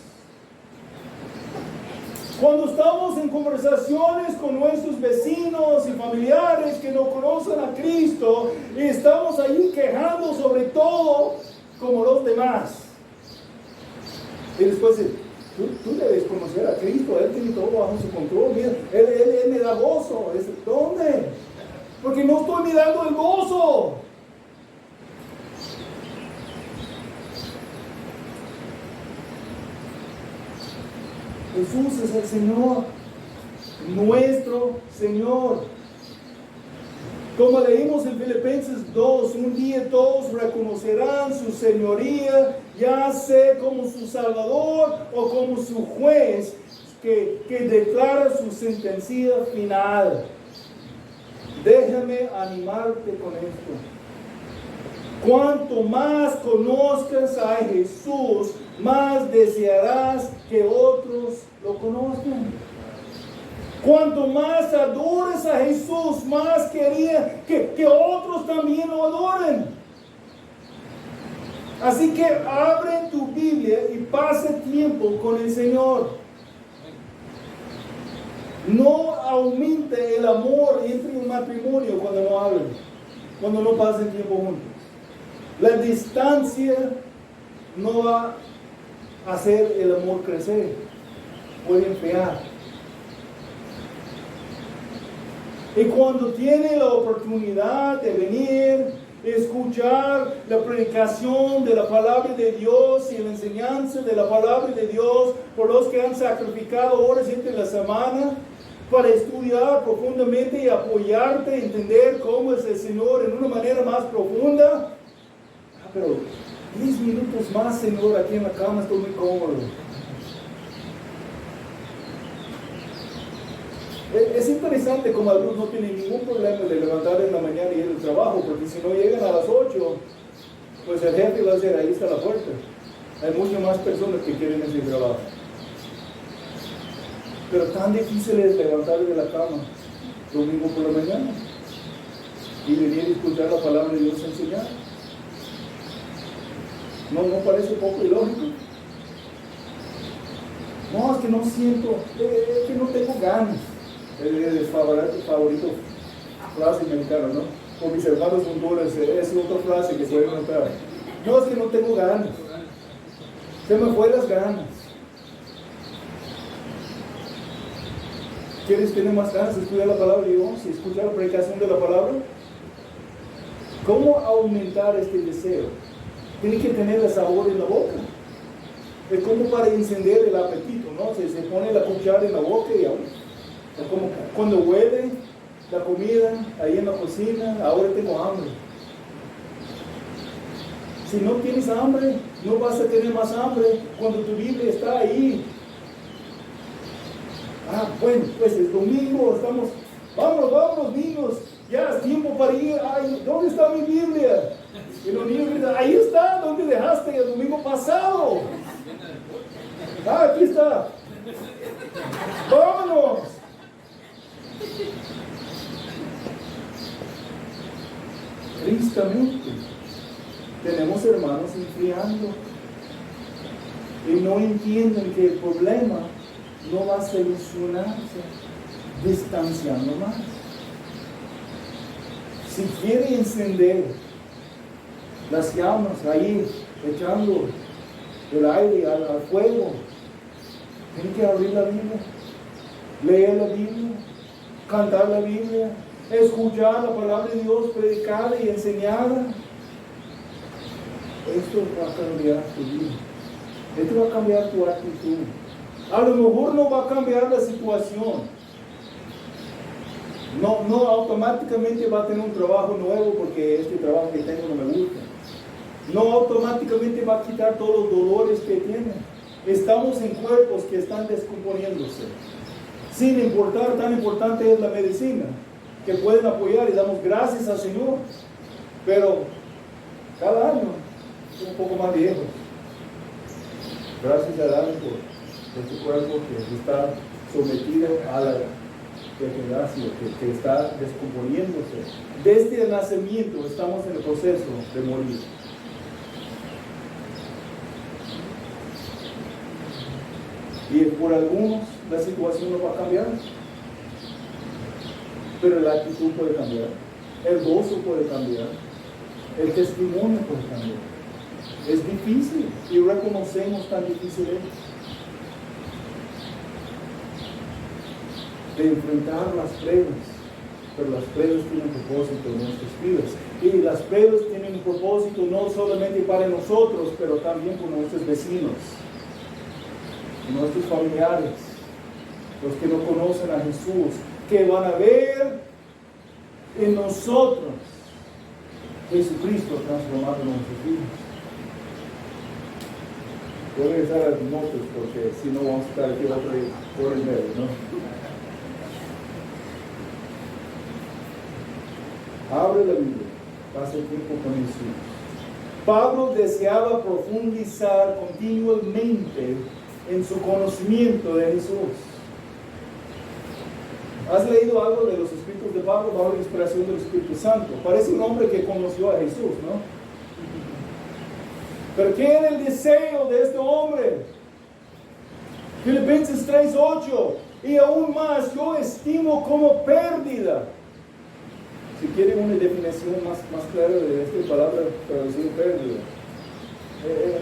Speaker 1: Cuando estamos en conversaciones con nuestros vecinos y familiares que no conocen a Cristo y estamos ahí quejando sobre todo como los demás. Y después tú debes conocer a Cristo, Él tiene todo bajo su control. Mira, él me da gozo. ¿Dónde? Porque no estoy mirando el gozo. Jesús es el Señor, nuestro Señor. Como leímos en Filipenses 2, un día todos reconocerán su señoría, ya sea como su Salvador o como su juez que declara su sentencia final. Déjame animarte con esto. Cuanto más conozcas a Jesús, más desearás que otros lo conozcan. Cuanto más adores a Jesús, más quería que otros también lo adoren. Así que abre tu Biblia y pase tiempo con el Señor. No aumente el amor entre un matrimonio cuando no hablen, cuando no pasen tiempo juntos. La distancia no va a hacer el amor crecer, puede enfriar. Y cuando tiene la oportunidad de venir, escuchar la predicación de la palabra de Dios y la enseñanza de la palabra de Dios por los que han sacrificado horas entre la semana para estudiar profundamente y apoyarte a entender cómo es el Señor en una manera más profunda. Pero 10 minutos más, Señor, aquí en la cama estoy muy cómodo. Es interesante como algunos no tienen ningún problema de levantar en la mañana y ir al trabajo, porque si no llegan a las 8, pues el jefe va a decir, ahí está la puerta. Hay muchas más personas que quieren ese trabajo. Pero tan difícil es levantar de la cama domingo por la mañana y venir a escuchar la palabra de Dios enseñar. ¿No parece poco ilógico? No, es que no siento, es que no tengo ganas. Es favorito frase mexicana, ¿no? Con mis hermanos honduras, es otra frase que pueden notar. No, es que no tengo ganas. Se me fue las ganas. ¿Quieres tener más ganas de estudiar la palabra de Dios y escuchar la predicación de la palabra? ¿Cómo aumentar este deseo? Tiene que tener el sabor en la boca. Es como para encender el apetito, ¿no? Se pone la cuchara en la boca y ahora. Es como cuando huele la comida ahí en la cocina, ahora tengo hambre. Si no tienes hambre, no vas a tener más hambre cuando tu Biblia está ahí. Bueno, pues el domingo estamos, vámonos niños, ya es tiempo para ir. Ay, ¿dónde está mi Biblia? Y los niños dicen, ahí está, ¿dónde dejaste el domingo pasado? Aquí está. Vámonos. Tristemente, tenemos hermanos enfriando y no entienden que el problema no va a solucionarse distanciando más. Si quiere encender las llamas ahí, echando el aire al fuego, tiene que abrir la Biblia, leer la Biblia, cantar la Biblia, escuchar la palabra de Dios predicada y enseñada. Esto va a cambiar tu vida. Esto va a cambiar tu actitud. A lo mejor no va a cambiar la situación. No automáticamente va a tener un trabajo nuevo porque este trabajo que tengo no me gusta. No automáticamente va a quitar todos los dolores que tiene. Estamos en cuerpos que están descomponiéndose. Sin importar, tan importante es la medicina, que pueden apoyar y damos gracias al Señor. Pero cada año es un poco más viejo. Gracias a Dios por este cuerpo que está sometido a la degeneración, que está descomponiéndose. Desde el nacimiento estamos en el proceso de morir. Y por algunos la situación no va a cambiar, pero la actitud puede cambiar, el gozo puede cambiar, el testimonio puede cambiar. Es difícil y reconocemos tan difícil de enfrentar las pruebas, pero las pruebas tienen un propósito en nuestras vidas. Y las pruebas tienen un propósito no solamente para nosotros, pero también por nuestros vecinos, nuestros familiares, los que no conocen a Jesús, que van a ver en nosotros Jesucristo transformado en nuestras vidas. Voy a regresar a las notas porque si no vamos a estar aquí otra vez por el medio, ¿no? Abre la Biblia, pasa el tiempo con Jesús. Pablo deseaba profundizar continuamente en su conocimiento de Jesús. ¿Has leído algo de los escritos de Pablo bajo la inspiración del Espíritu Santo? Parece un hombre que conoció a Jesús, ¿no? Pero ¿qué era el deseo de este hombre? Filipenses 3:8. Y aún más, yo estimo como pérdida. Si quieren una definición más clara de esta palabra, traducir pérdida.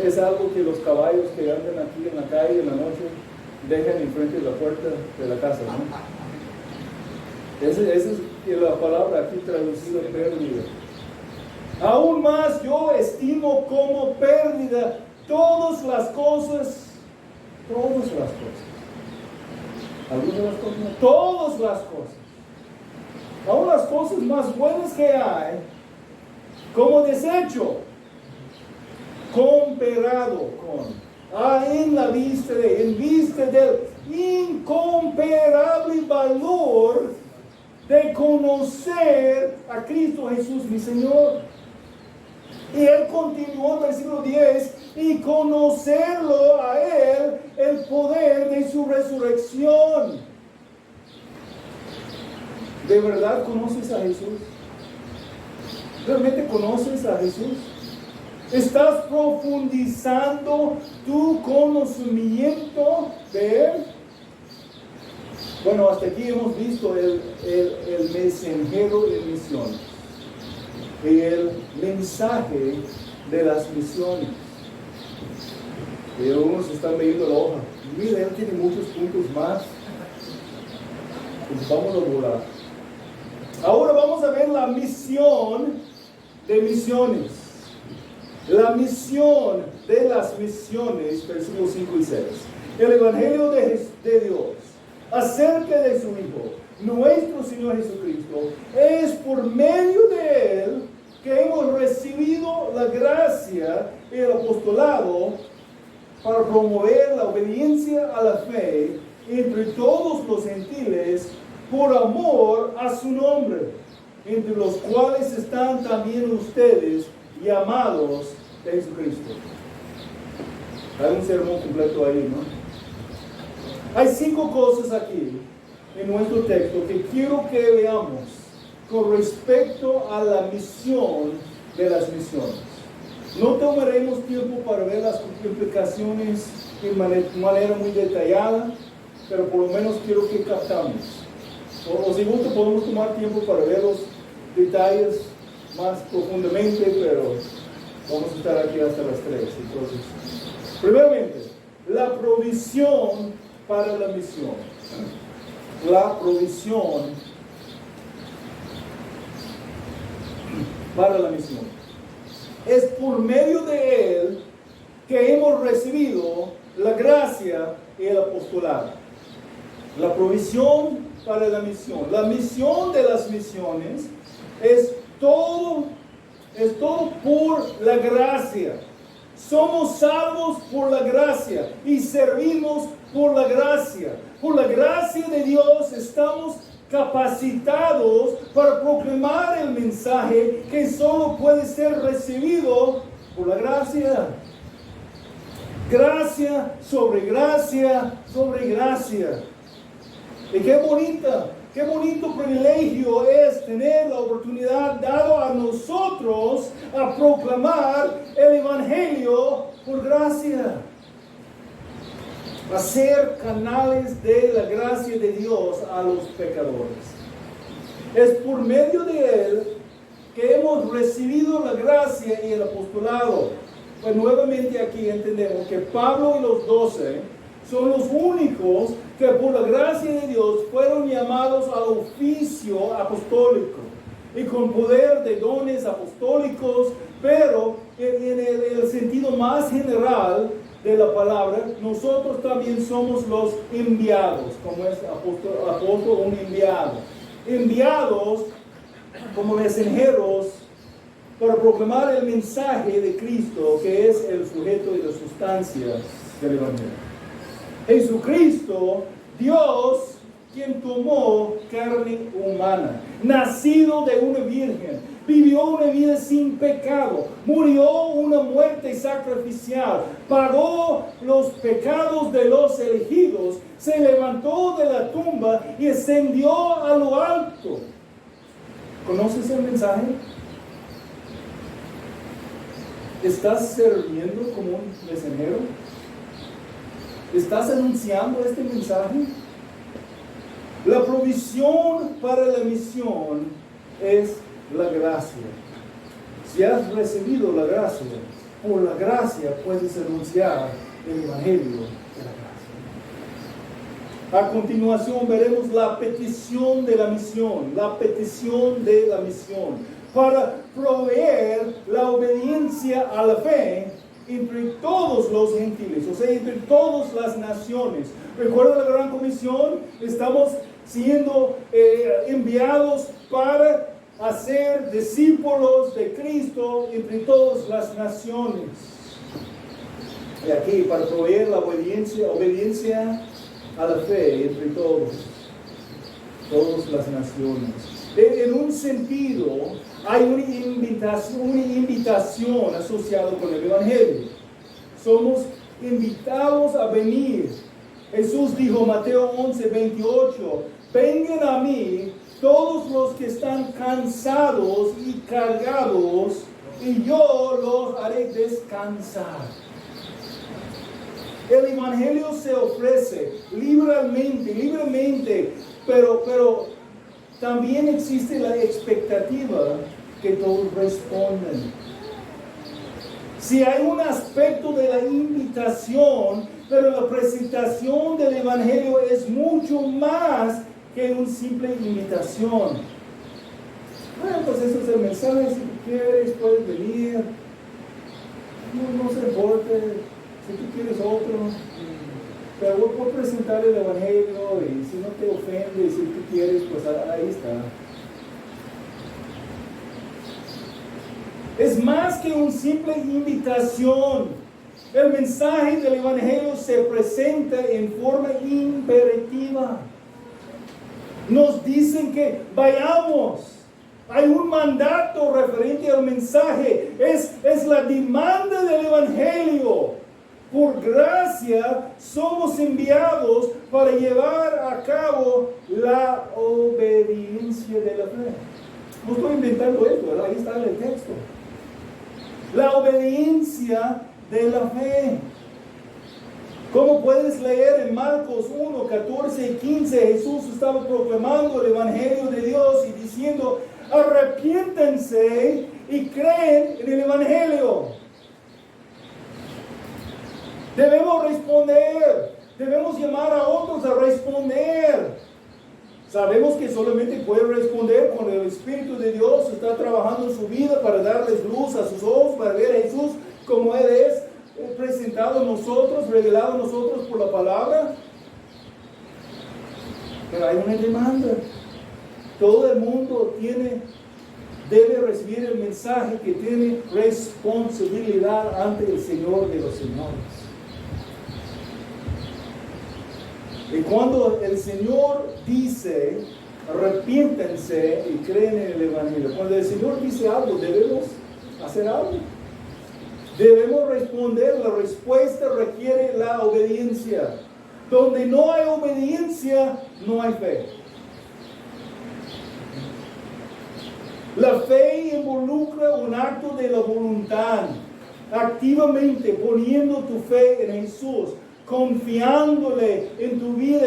Speaker 1: Es algo que los caballos que andan aquí en la calle en la noche dejan enfrente de la puerta de la casa, ¿no? Esa es la palabra aquí traducida pérdida. Aún más yo estimo como pérdida todas las cosas. Algunas de las cosas, no, todas las cosas. Aún las cosas más buenas que hay, como desecho, comparado con, en la vista del incomparable valor de conocer a Cristo Jesús, mi Señor. Y él continuó en versículo 10, y conocerlo a él, el poder de su resurrección. ¿De verdad conoces a Jesús? ¿Realmente conoces a Jesús? ¿Estás profundizando tu conocimiento de él? Bueno, hasta aquí hemos visto el mensajero de misiones, el mensaje de las misiones. Y algunos están leyendo la hoja. Mira, él tiene muchos puntos más. Pues vamos a volar. Ahora vamos a ver la misión de misiones. La misión de las misiones, versículos 5 y 6. El Evangelio de Dios acerca de su Hijo, nuestro Señor Jesucristo, es por medio de Él que hemos recibido la gracia y el apostolado para promover la obediencia a la fe entre todos los gentiles por amor a su nombre, entre los cuales están también ustedes llamados de Jesucristo. Hay un sermón completo ahí, ¿no? Hay 5 cosas aquí en nuestro texto que quiero que veamos con respecto a la misión de las misiones. No tomaremos tiempo para ver las implicaciones de manera muy detallada, pero por lo menos quiero que captamos. O si gusta podemos tomar tiempo para ver los detalles más profundamente, pero vamos a estar aquí hasta las 3. Entonces, primeramente, la provisión para la misión. La provisión para la misión. Es por medio de Él que hemos recibido la gracia y el apostolado. La provisión para la misión. La misión de las misiones es todo por la gracia. Somos salvos por la gracia y servimos por la gracia. Por la gracia de Dios estamos capacitados para proclamar el mensaje que solo puede ser recibido por la gracia. Gracia sobre gracia sobre gracia. Y qué bonito privilegio es tener la oportunidad dado a nosotros a proclamar el Evangelio por gracia. A ser canales de la gracia de Dios a los pecadores. Es por medio de Él que hemos recibido la gracia y el apostolado. Pues nuevamente aquí entendemos que Pablo y los 12 son los únicos que por la gracia de Dios fueron llamados al oficio apostólico y con poder de dones apostólicos, pero en el sentido más general de la palabra, nosotros también somos los enviados, como es apóstol un enviado. Enviados como mensajeros para proclamar el mensaje de Cristo, que es el sujeto y la sustancia del Evangelio. Jesucristo, Dios, quien tomó carne humana, nacido de una virgen, vivió una vida sin pecado, murió una muerte sacrificial, pagó los pecados de los elegidos, se levantó de la tumba y ascendió a lo alto. ¿Conoces el mensaje? ¿Estás sirviendo como un misionero? ¿Estás anunciando este mensaje? La provisión para la misión es la gracia. Si has recibido la gracia, por la gracia puedes anunciar el Evangelio de la gracia. A continuación veremos la petición de la misión, para proveer la obediencia a la fe entre todos los gentiles, o sea, entre todas las naciones. Recuerda la gran comisión, estamos siendo enviados para hacer discípulos de Cristo entre todas las naciones. Y aquí, para proveer la obediencia a la fe entre todas las naciones. En un sentido, hay una invitación asociada con el Evangelio. Somos invitados a venir. Jesús dijo, Mateo 11:28, vengan a mí todos los que están cansados y cargados, y yo los haré descansar. El Evangelio se ofrece libremente, pero también existe la expectativa que todos respondan. Si hay un aspecto de la invitación, pero la presentación del Evangelio es mucho más que una simple invitación. Bueno, pues eso es el mensaje. Si tú quieres, puedes venir. No se importe. Si tú quieres otro, pero voy a presentar el Evangelio, y si no te ofende, si tú quieres, pues ahí está. Es más que una simple invitación. El mensaje del Evangelio se presenta en forma imperativa. Nos dicen que vayamos. Hay un mandato referente al mensaje. Es la demanda del Evangelio. Por gracia somos enviados para llevar a cabo la obediencia de la fe. No estoy inventando esto, ¿verdad? Ahí está en el texto. La obediencia de la fe. Como puedes leer en Marcos 1, 14 y 15, Jesús estaba proclamando el Evangelio de Dios y diciendo, arrepiéntense y creen en el Evangelio. Debemos responder, debemos llamar a otros a responder. Sabemos que solamente puede responder cuando el Espíritu de Dios está trabajando en su vida para darles luz a sus ojos, para ver a Jesús como Él es, presentado a nosotros, revelado a nosotros por la palabra. Pero hay una demanda. Todo el mundo debe recibir el mensaje, que tiene responsabilidad ante el Señor de los señores. Y cuando el Señor dice, arrepiéntense y creen en el Evangelio, cuando el Señor dice algo, debemos hacer algo. Debemos responder. La respuesta requiere la obediencia. Donde no hay obediencia, no hay fe. La fe involucra un acto de la voluntad, activamente poniendo tu fe en Jesús, confiándole en tu vida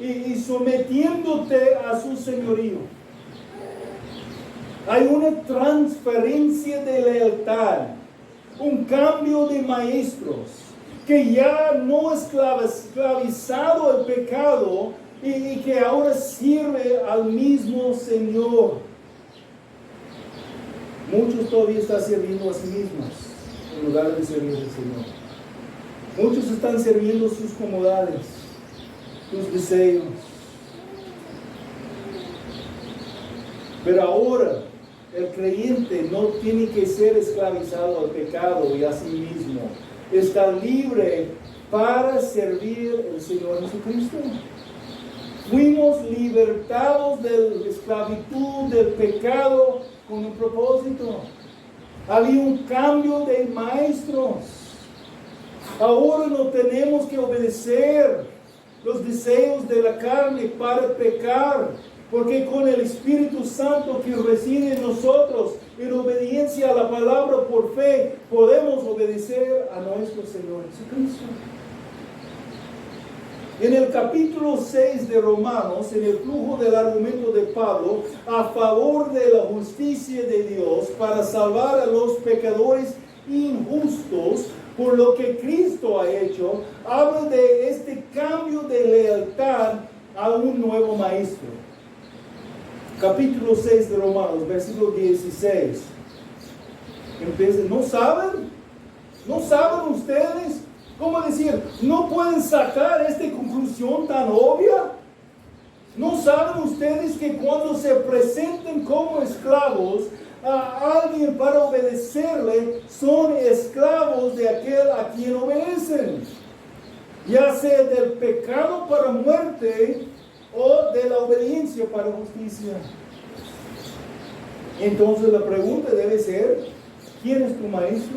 Speaker 1: y sometiéndote a su señorío. Hay una transferencia de lealtad, un cambio de maestros, que ya no es esclavizado al pecado y que ahora sirve al mismo Señor. Muchos todavía están sirviendo a sí mismos en lugar de servir al Señor. Muchos están sirviendo sus comodidades, sus deseos. Pero ahora el creyente no tiene que ser esclavizado al pecado y a sí mismo. Está libre para servir al Señor Jesucristo. Fuimos libertados de la esclavitud del pecado con un propósito. Había un cambio de maestros. Ahora no tenemos que obedecer los deseos de la carne para pecar, porque con el Espíritu Santo que reside en nosotros, en obediencia a la palabra por fe, podemos obedecer a nuestro Señor Jesucristo. En el capítulo 6 de Romanos, en el flujo del argumento de Pablo a favor de la justicia de Dios para salvar a los pecadores injustos por lo que Cristo ha hecho, habla de este cambio de lealtad a un nuevo maestro. Capítulo 6 de Romanos, versículo 16. Empieza, ¿no saben? ¿No saben ustedes? ¿Cómo decir? ¿No pueden sacar esta conclusión tan obvia? ¿No saben ustedes que cuando se presenten como esclavos a alguien para obedecerle, son esclavos de aquel a quien obedecen? Ya sea del pecado para muerte o de la obediencia para justicia. Entonces la pregunta debe ser, ¿quién es tu maestro?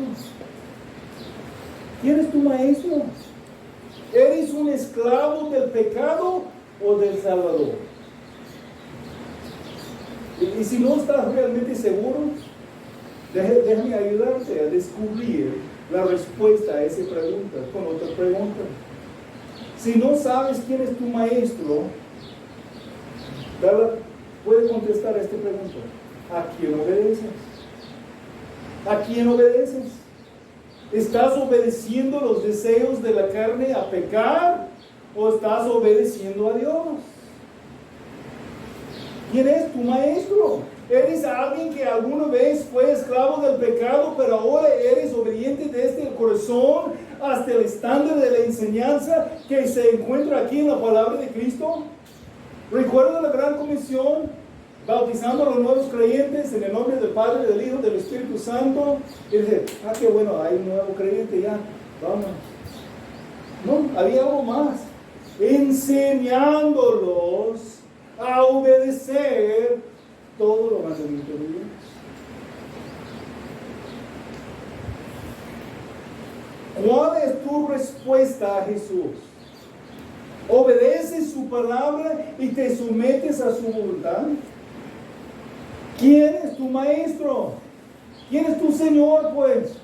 Speaker 1: ¿Quién es tu maestro? ¿Eres un esclavo del pecado o del Salvador? Y si no estás realmente seguro, déjame ayudarte a descubrir la respuesta a esa pregunta con otra pregunta. Si no sabes quién es tu maestro, puede contestar a esta pregunta. ¿A quién obedeces? ¿A quién obedeces? ¿Estás obedeciendo los deseos de la carne a pecar o estás obedeciendo a Dios? ¿Quién es tu maestro? ¿Eres alguien que alguna vez fue esclavo del pecado, pero ahora eres obediente desde el corazón hasta el estándar de la enseñanza que se encuentra aquí en la palabra de Cristo? ¿Recuerda la gran comisión? Bautizando a los nuevos creyentes en el nombre del Padre, del Hijo, del Espíritu Santo. Y dice, qué bueno, hay un nuevo creyente ya, vamos. No, había algo más. Enseñándolos a obedecer todo lo mandamiento de Dios. ¿Cuál es tu respuesta a Jesús? ¿Obedeces su palabra y te sometes a su voluntad? ¿Quién es tu maestro? ¿Quién es tu Señor, pues?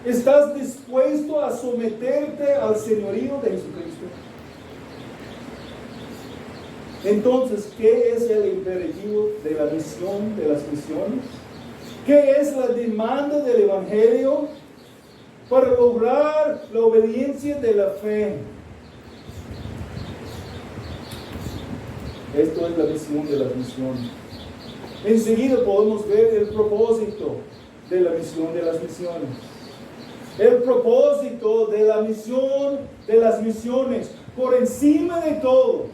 Speaker 1: ¿Estás dispuesto a someterte al señorío de Jesucristo? Entonces, ¿qué es el imperativo de la misión, de las misiones? ¿Qué es la demanda del Evangelio para lograr la obediencia de la fe? Esto es la misión de las misiones. Enseguida podemos ver el propósito de la misión de las misiones. El propósito de la misión de las misiones, por encima de todo,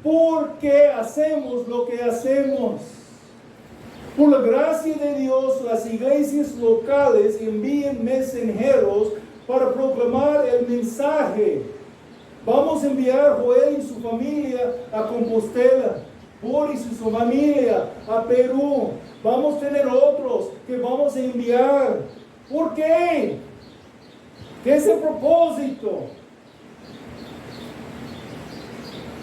Speaker 1: ¿por qué hacemos lo que hacemos? Por la gracia de Dios, las iglesias locales envían mensajeros para proclamar el mensaje. Vamos a enviar a Joel y su familia a Compostela, Boris y su familia a Perú. Vamos a tener otros que vamos a enviar. ¿Por qué? ¿Qué es el propósito?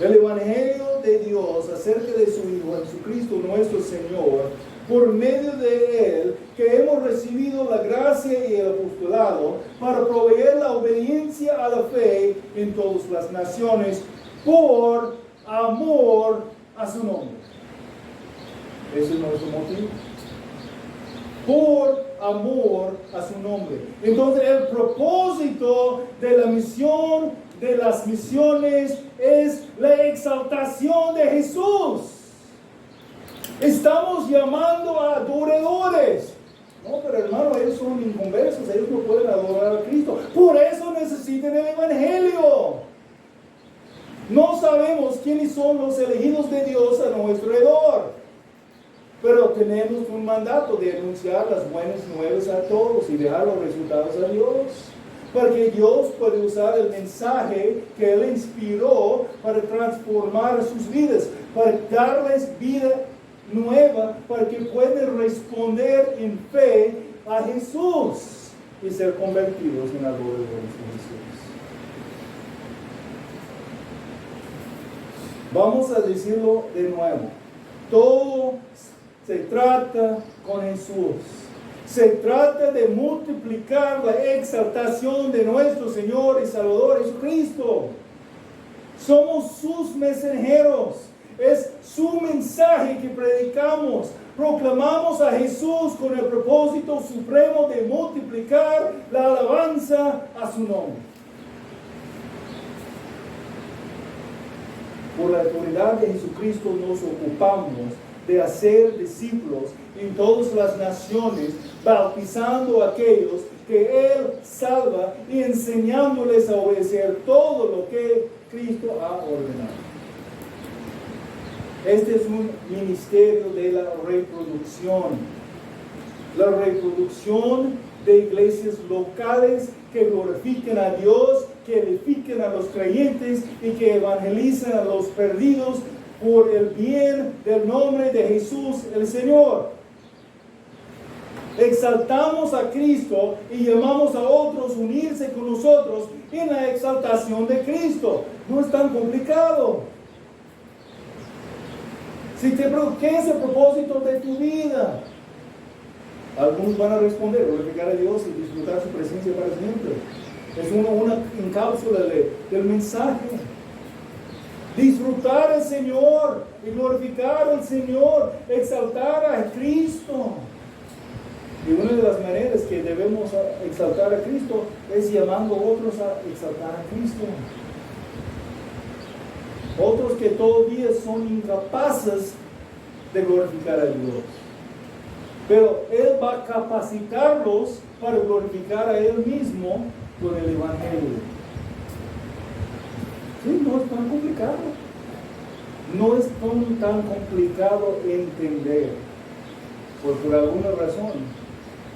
Speaker 1: El Evangelio de Dios acerca de su Hijo Jesucristo nuestro Señor, por medio de Él, que hemos recibido la gracia y el apostolado para proveer la obediencia a la fe en todas las naciones, por amor a su nombre. Ese es nuestro motivo. Por amor a su nombre. Entonces, el propósito de la misión, de las misiones, es la exaltación de Jesús. Estamos llamando a adoradores. No, pero hermano, ellos son inconversos, ellos no pueden adorar a Cristo. Por eso necesitan el Evangelio. No sabemos quiénes son los elegidos de Dios a nuestro alrededor, pero tenemos un mandato de anunciar las buenas nuevas a todos y dejar los resultados a Dios, para que Dios pueda usar el mensaje que Él inspiró para transformar sus vidas, para darles vida nueva para que puedan responder en fe a Jesús y ser convertidos en adoradores de Jesús. Vamos a decirlo de nuevo. Todo se trata con Jesús. Se trata de multiplicar la exaltación de nuestro Señor y Salvador Jesucristo. Somos sus mensajeros. Es su mensaje que predicamos. Proclamamos a Jesús con el propósito supremo de multiplicar la alabanza a su nombre. Por la autoridad de Jesucristo nos ocupamos de hacer discípulos en todas las naciones, bautizando a aquellos que Él salva y enseñándoles a obedecer todo lo que Cristo ha ordenado. Este es un ministerio de la reproducción. La reproducción de iglesias locales que glorifiquen a Dios, que edifiquen a los creyentes y que evangelicen a los perdidos por el bien del nombre de Jesús el Señor. Exaltamos a Cristo y llamamos a otros a unirse con nosotros en la exaltación de Cristo. No es tan complicado. Si te pregunto, ¿qué es el propósito de tu vida? Algunos van a responder, glorificar a Dios y disfrutar su presencia para siempre. Es una encápsula del mensaje. Disfrutar al Señor y glorificar al Señor, exaltar a Cristo. Y una de las maneras que debemos exaltar a Cristo es llamando a otros a exaltar a Cristo. Otros que todavía son incapaces de glorificar a Dios. Pero Él va a capacitarlos para glorificar a Él mismo con el Evangelio. Sí, no es tan complicado. No es tan complicado entender. Por alguna razón,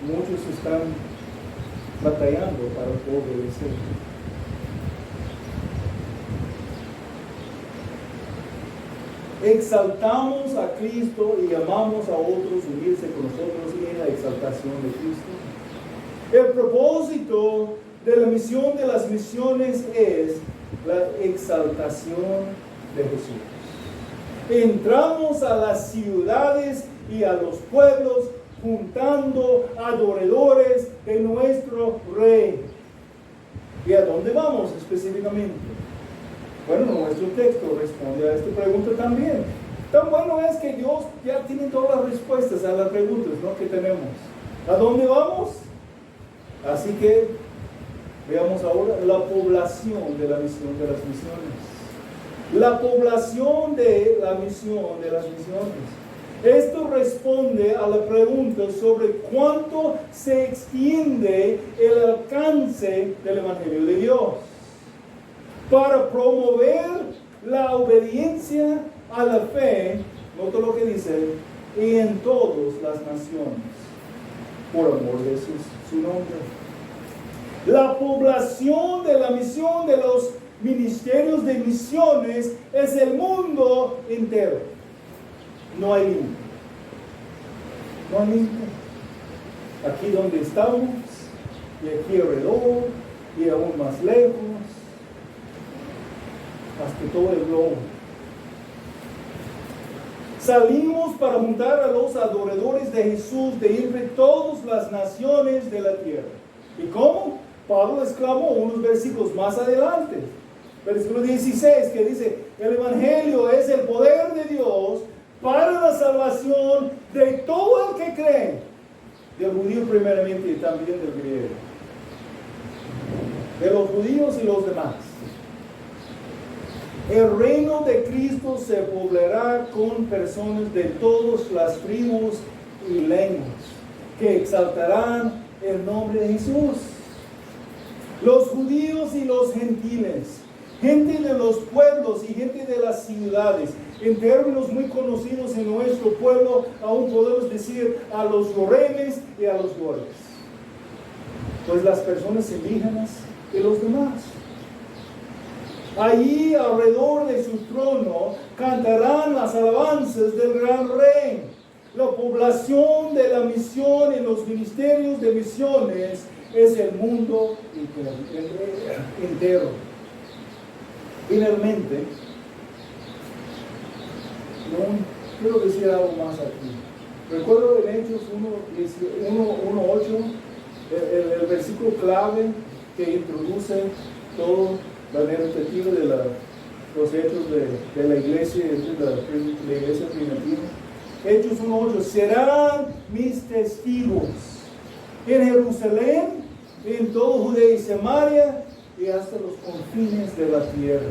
Speaker 1: muchos están batallando para obedecer. Exaltamos a Cristo y llamamos a otros a unirse con nosotros en la exaltación de Cristo. El propósito de la misión de las misiones es la exaltación de Jesús. Entramos a las ciudades y a los pueblos juntando adoradores de nuestro Rey. ¿Y a dónde vamos específicamente? Bueno, nuestro texto responde a esta pregunta también. Tan bueno es que Dios ya tiene todas las respuestas a las preguntas, ¿no?, que tenemos. ¿A dónde vamos? Así que veamos ahora la población de la misión de las misiones. La población de la misión de las misiones. Esto responde a la pregunta sobre cuánto se extiende el alcance del Evangelio de Dios. Para promover la obediencia a la fe, nota lo que dice, y en todas las naciones, por amor de su nombre. La población de la misión de los ministerios de misiones es el mundo entero. No hay límite. No hay límite. Aquí donde estamos, y aquí alrededor, y aún más lejos, hasta todo el globo. Salimos para juntar a los adoradores de Jesús de entre todas las naciones de la tierra. ¿Y cómo? Pablo exclamó unos versículos más adelante. Versículo 16, que dice: el Evangelio es el poder de Dios para la salvación de todo el que cree, del judío primeramente y también del griego, de los judíos y los demás. El reino de Cristo se poblará con personas de todas las tribus y lenguas que exaltarán el nombre de Jesús. Los judíos y los gentiles, gente de los pueblos y gente de las ciudades. En términos muy conocidos en nuestro pueblo, aún podemos decir a los goremes y a los gores. Pues las personas indígenas y los demás. Allí alrededor de su trono cantarán las alabanzas del gran rey. La población de la misión en los ministerios de misiones es el mundo entero. Finalmente, quiero decir algo más aquí. Recuerdo en Hechos 1:8, el versículo clave que introduce todo la narrativa de los hechos de la iglesia, de la iglesia primitiva. Hechos 1:8, serán mis testigos en Jerusalén, en todo Judea y Samaria y hasta los confines de la tierra.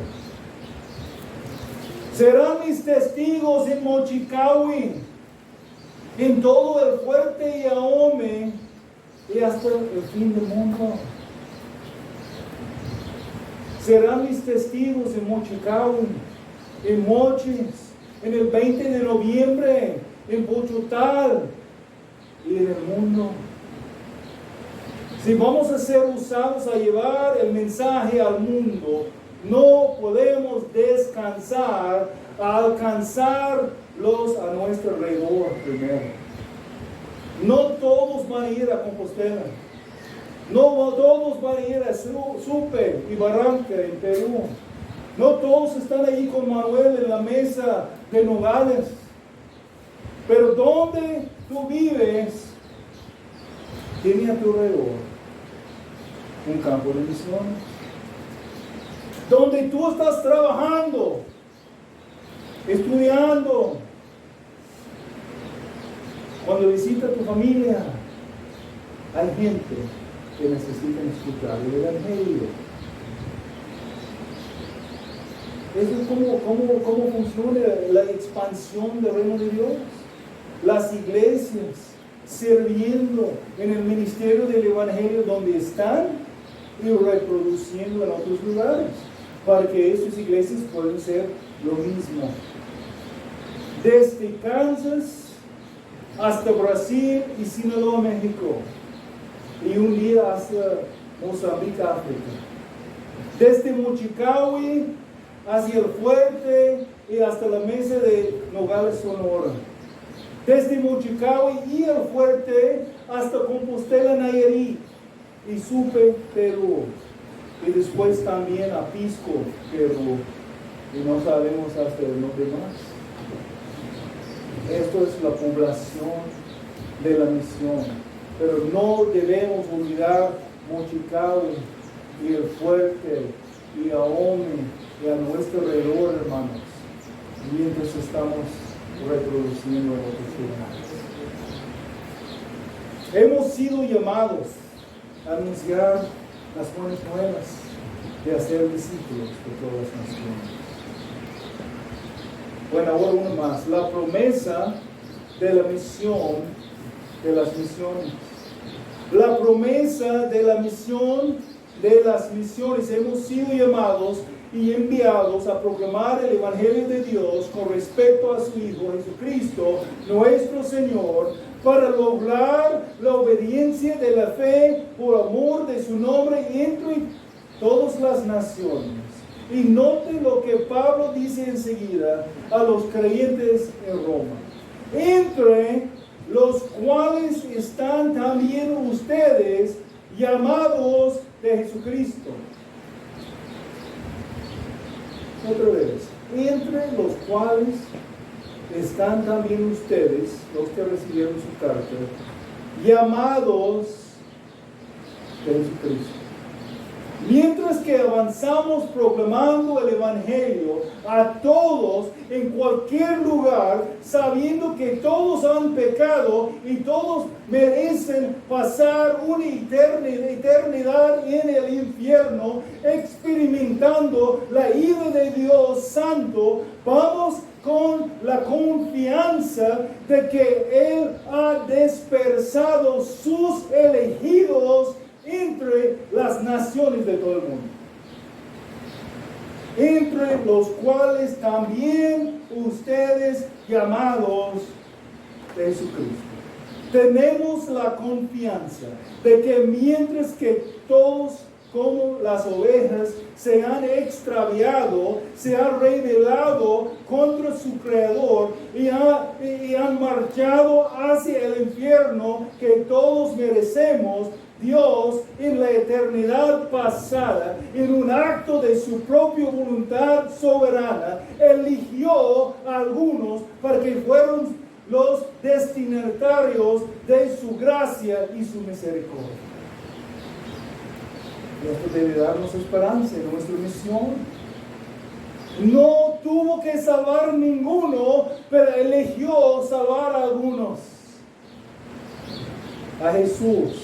Speaker 1: Serán mis testigos en Mochicawi, en todo el fuerte y Ahome y hasta el fin del mundo. Serán mis testigos en Mochicawi, en Mochis, en el 20 de noviembre, en Pochotal y en el mundo. Si vamos a ser usados a llevar el mensaje al mundo, no podemos descansar a alcanzarlos a nuestro alrededor primero. No todos van a ir a Compostela. No todos van a ir a Supe y Barranca en Perú. No todos están allí con Manuel en la mesa de Nogales. Pero donde tú vives, tiene a tu alrededor un campo de misiones. Donde tú estás trabajando, estudiando, cuando visita tu familia, hay gente que necesita escuchar el Evangelio. Eso es cómo funciona la expansión del reino de Dios. Las iglesias sirviendo en el ministerio del Evangelio donde están y reproduciendo en otros lugares, para que esas iglesias puedan ser lo mismo. Desde Kansas hasta Brasil y Sinaloa, México, y un día hasta Mozambique, África. Desde Mochicawi hacia el fuerte y hasta la mesa de Nogales, Sonora. Desde Mochicawi y el fuerte hasta Compostela, Nayarit y Supe, Perú. Y después también a Pisco, Perú. Y no sabemos hasta los demás. Esto es la población de la misión. Pero no debemos olvidar Mochicawi y el fuerte y Ahome y a nuestro alrededor, hermanos, mientras estamos reproduciendo en otros lugares. Hemos sido llamados a anunciar las buenas nuevas, de hacer discípulos de todas las naciones. Bueno, ahora uno más. La promesa de la misión, de las misiones. La promesa de la misión, de las misiones. Hemos sido llamados y enviados a proclamar el Evangelio de Dios con respecto a su Hijo Jesucristo, nuestro Señor, para lograr la obediencia de la fe por amor de su nombre entre todas las naciones. Y note lo que Pablo dice enseguida a los creyentes en Roma. Entre los cuales están también ustedes llamados de Jesucristo. Otra vez, entre los cuales están también ustedes, los que recibieron su carta, llamados de Jesucristo. Mientras que avanzamos proclamando el Evangelio a todos en cualquier lugar, sabiendo que todos han pecado y todos merecen pasar una eternidad en el infierno, experimentando la ira de Dios Santo, vamos con la confianza de que Él ha dispersado sus elegidos entre las naciones de todo el mundo, entre los cuales también ustedes llamados de Jesucristo. Tenemos la confianza de que mientras que todos cómo las ovejas se han extraviado, se han rebelado contra su Creador y han marchado hacia el infierno que todos merecemos. Dios, en la eternidad pasada, en un acto de su propia voluntad soberana, eligió a algunos para que fueran los destinatarios de su gracia y su misericordia. Esto debe darnos esperanza en nuestra misión. No tuvo que salvar ninguno, pero eligió salvar a algunos. A Jesús.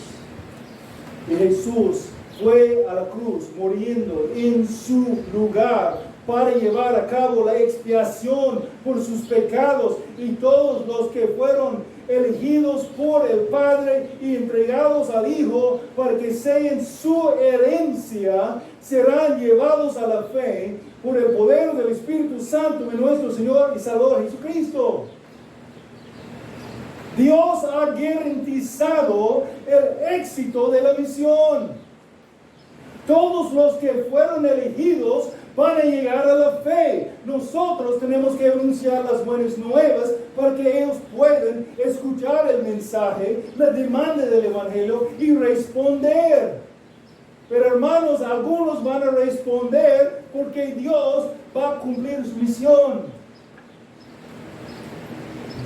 Speaker 1: Y Jesús fue a la cruz muriendo en su lugar para llevar a cabo la expiación por sus pecados, y todos los que fueron elegidos por el Padre y entregados al Hijo para que sean su herencia serán llevados a la fe por el poder del Espíritu Santo de nuestro Señor y Salvador Jesucristo. Dios ha garantizado el éxito de la misión. Todos los que fueron elegidos van a llegar a la fe. Nosotros tenemos que anunciar las buenas nuevas para que ellos puedan escuchar el mensaje, la demanda del Evangelio y responder. Pero hermanos, algunos van a responder porque Dios va a cumplir su misión.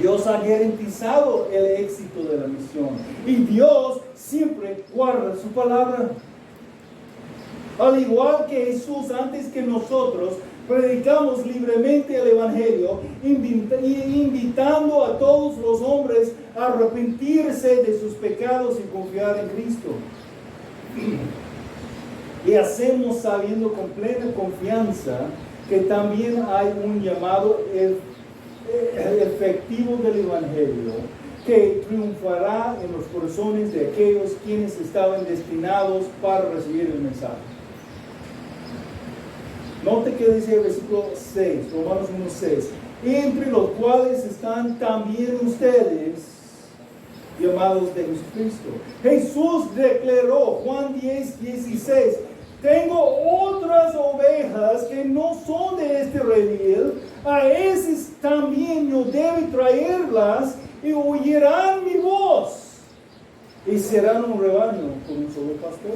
Speaker 1: Dios ha garantizado el éxito de la misión y Dios siempre guarda su palabra. Al igual que Jesús, antes que nosotros, predicamos libremente el Evangelio, invitando a todos los hombres a arrepentirse de sus pecados y confiar en Cristo. Y hacemos sabiendo con plena confianza que también hay un llamado efectivo del Evangelio que triunfará en los corazones de aquellos quienes estaban destinados para recibir el mensaje. Note que dice el versículo 6, Romanos 1:6, entre los cuales están también ustedes, llamados de Jesucristo. Jesús declaró, Juan 10:16, tengo otras ovejas que no son de este redil, a esas también yo debo traerlas y oirán mi voz y serán un rebaño con un solo pastor.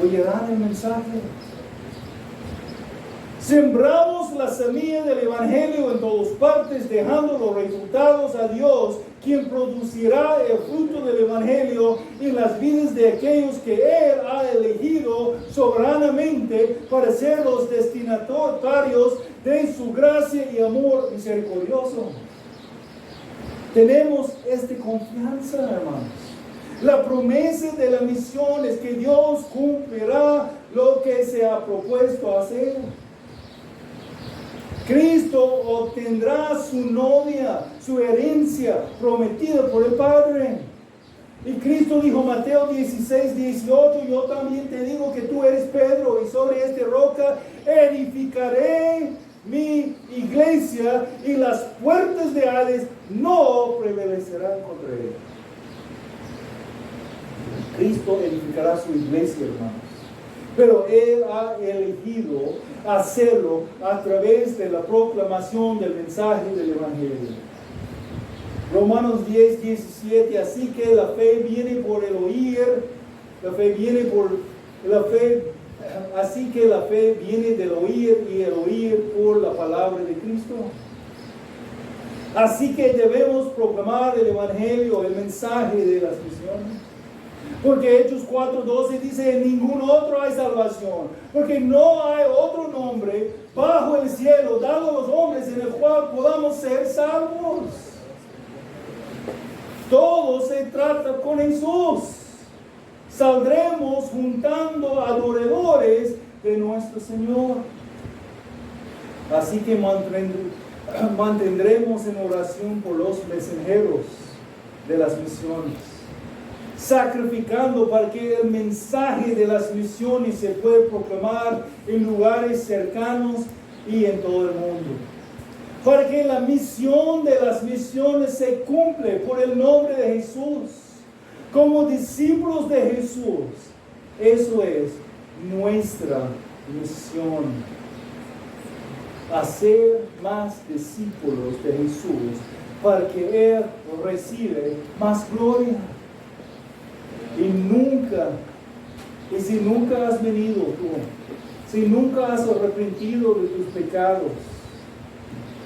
Speaker 1: Oirán el mensaje. Sembramos la semilla del Evangelio en todas partes, dejando los resultados a Dios, quien producirá el fruto del Evangelio en las vidas de aquellos que Él ha elegido soberanamente para ser los destinatarios de su gracia y amor misericordioso. Tenemos esta confianza, hermanos. La promesa de la misión es que Dios cumplirá lo que se ha propuesto hacer. Cristo obtendrá su novia, su herencia prometida por el Padre. Y Cristo dijo, Mateo 16:18, yo también te digo que tú eres Pedro, y sobre esta roca edificaré mi iglesia, y las puertas de Hades no prevalecerán contra ella. Cristo edificará su iglesia, hermanos. Pero Él ha elegido hacerlo a través de la proclamación del mensaje del Evangelio. Romanos 10:17, así que la fe viene por el oír, así que la fe viene del oír y el oír por la palabra de Cristo. Así que debemos proclamar el Evangelio, el mensaje de las misiones. Porque Hechos 4:12 dice, en ningún otro hay salvación, porque no hay otro nombre bajo el cielo dado a los hombres en el cual podamos ser salvos. Todo se trata con Jesús. Saldremos juntando adoradores de nuestro Señor. Así que mantendremos en oración por los mensajeros de las misiones, sacrificando para que el mensaje de las misiones se pueda proclamar en lugares cercanos y en todo el mundo. Para que la misión de las misiones se cumple por el nombre de Jesús. Como discípulos de Jesús, Eso es nuestra misión. Hacer más discípulos de Jesús para que Él reciba más gloria. Y si nunca has venido tú, si nunca has arrepentido de tus pecados,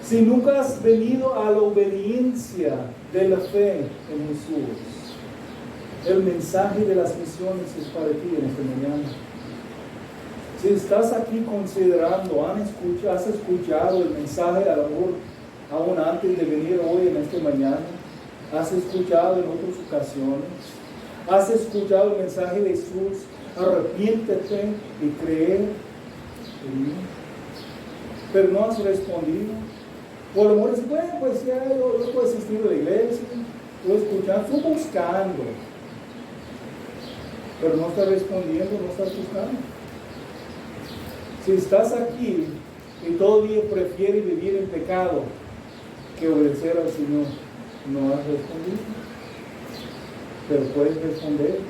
Speaker 1: si nunca has venido a la obediencia de la fe en Jesús, el mensaje de las misiones es para ti en esta mañana. Si estás aquí considerando, has escuchado el mensaje al amor aún antes de venir hoy en esta mañana, has escuchado en otras ocasiones, has escuchado el mensaje de Jesús, arrepiéntete y creer en mí, pero no has respondido. O a lo mejor dices, bueno, pues ya yo puedo asistir a la iglesia, puedo escuchar, estoy buscando, pero no estás respondiendo, no estás buscando. Si estás aquí y todavía prefieres vivir en pecado que obedecer al Señor, no has respondido. Pero puedes responder.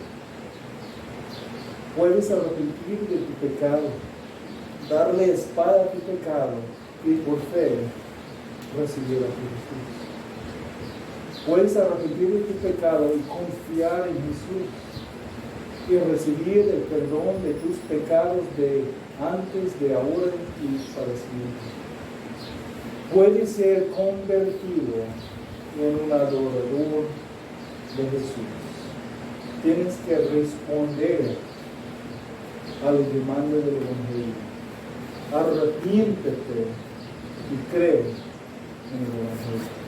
Speaker 1: Puedes arrepentir de tu pecado, darle espada a tu pecado y por fe recibir a Jesús. Puedes arrepentir de tu pecado y confiar en Jesús y recibir el perdón de tus pecados de antes, de ahora y para siempre. Puedes ser convertido en un adorador de Jesús. Tienes que responder a los demandas del Evangelio. Arrepiéntete y cree en el Evangelio.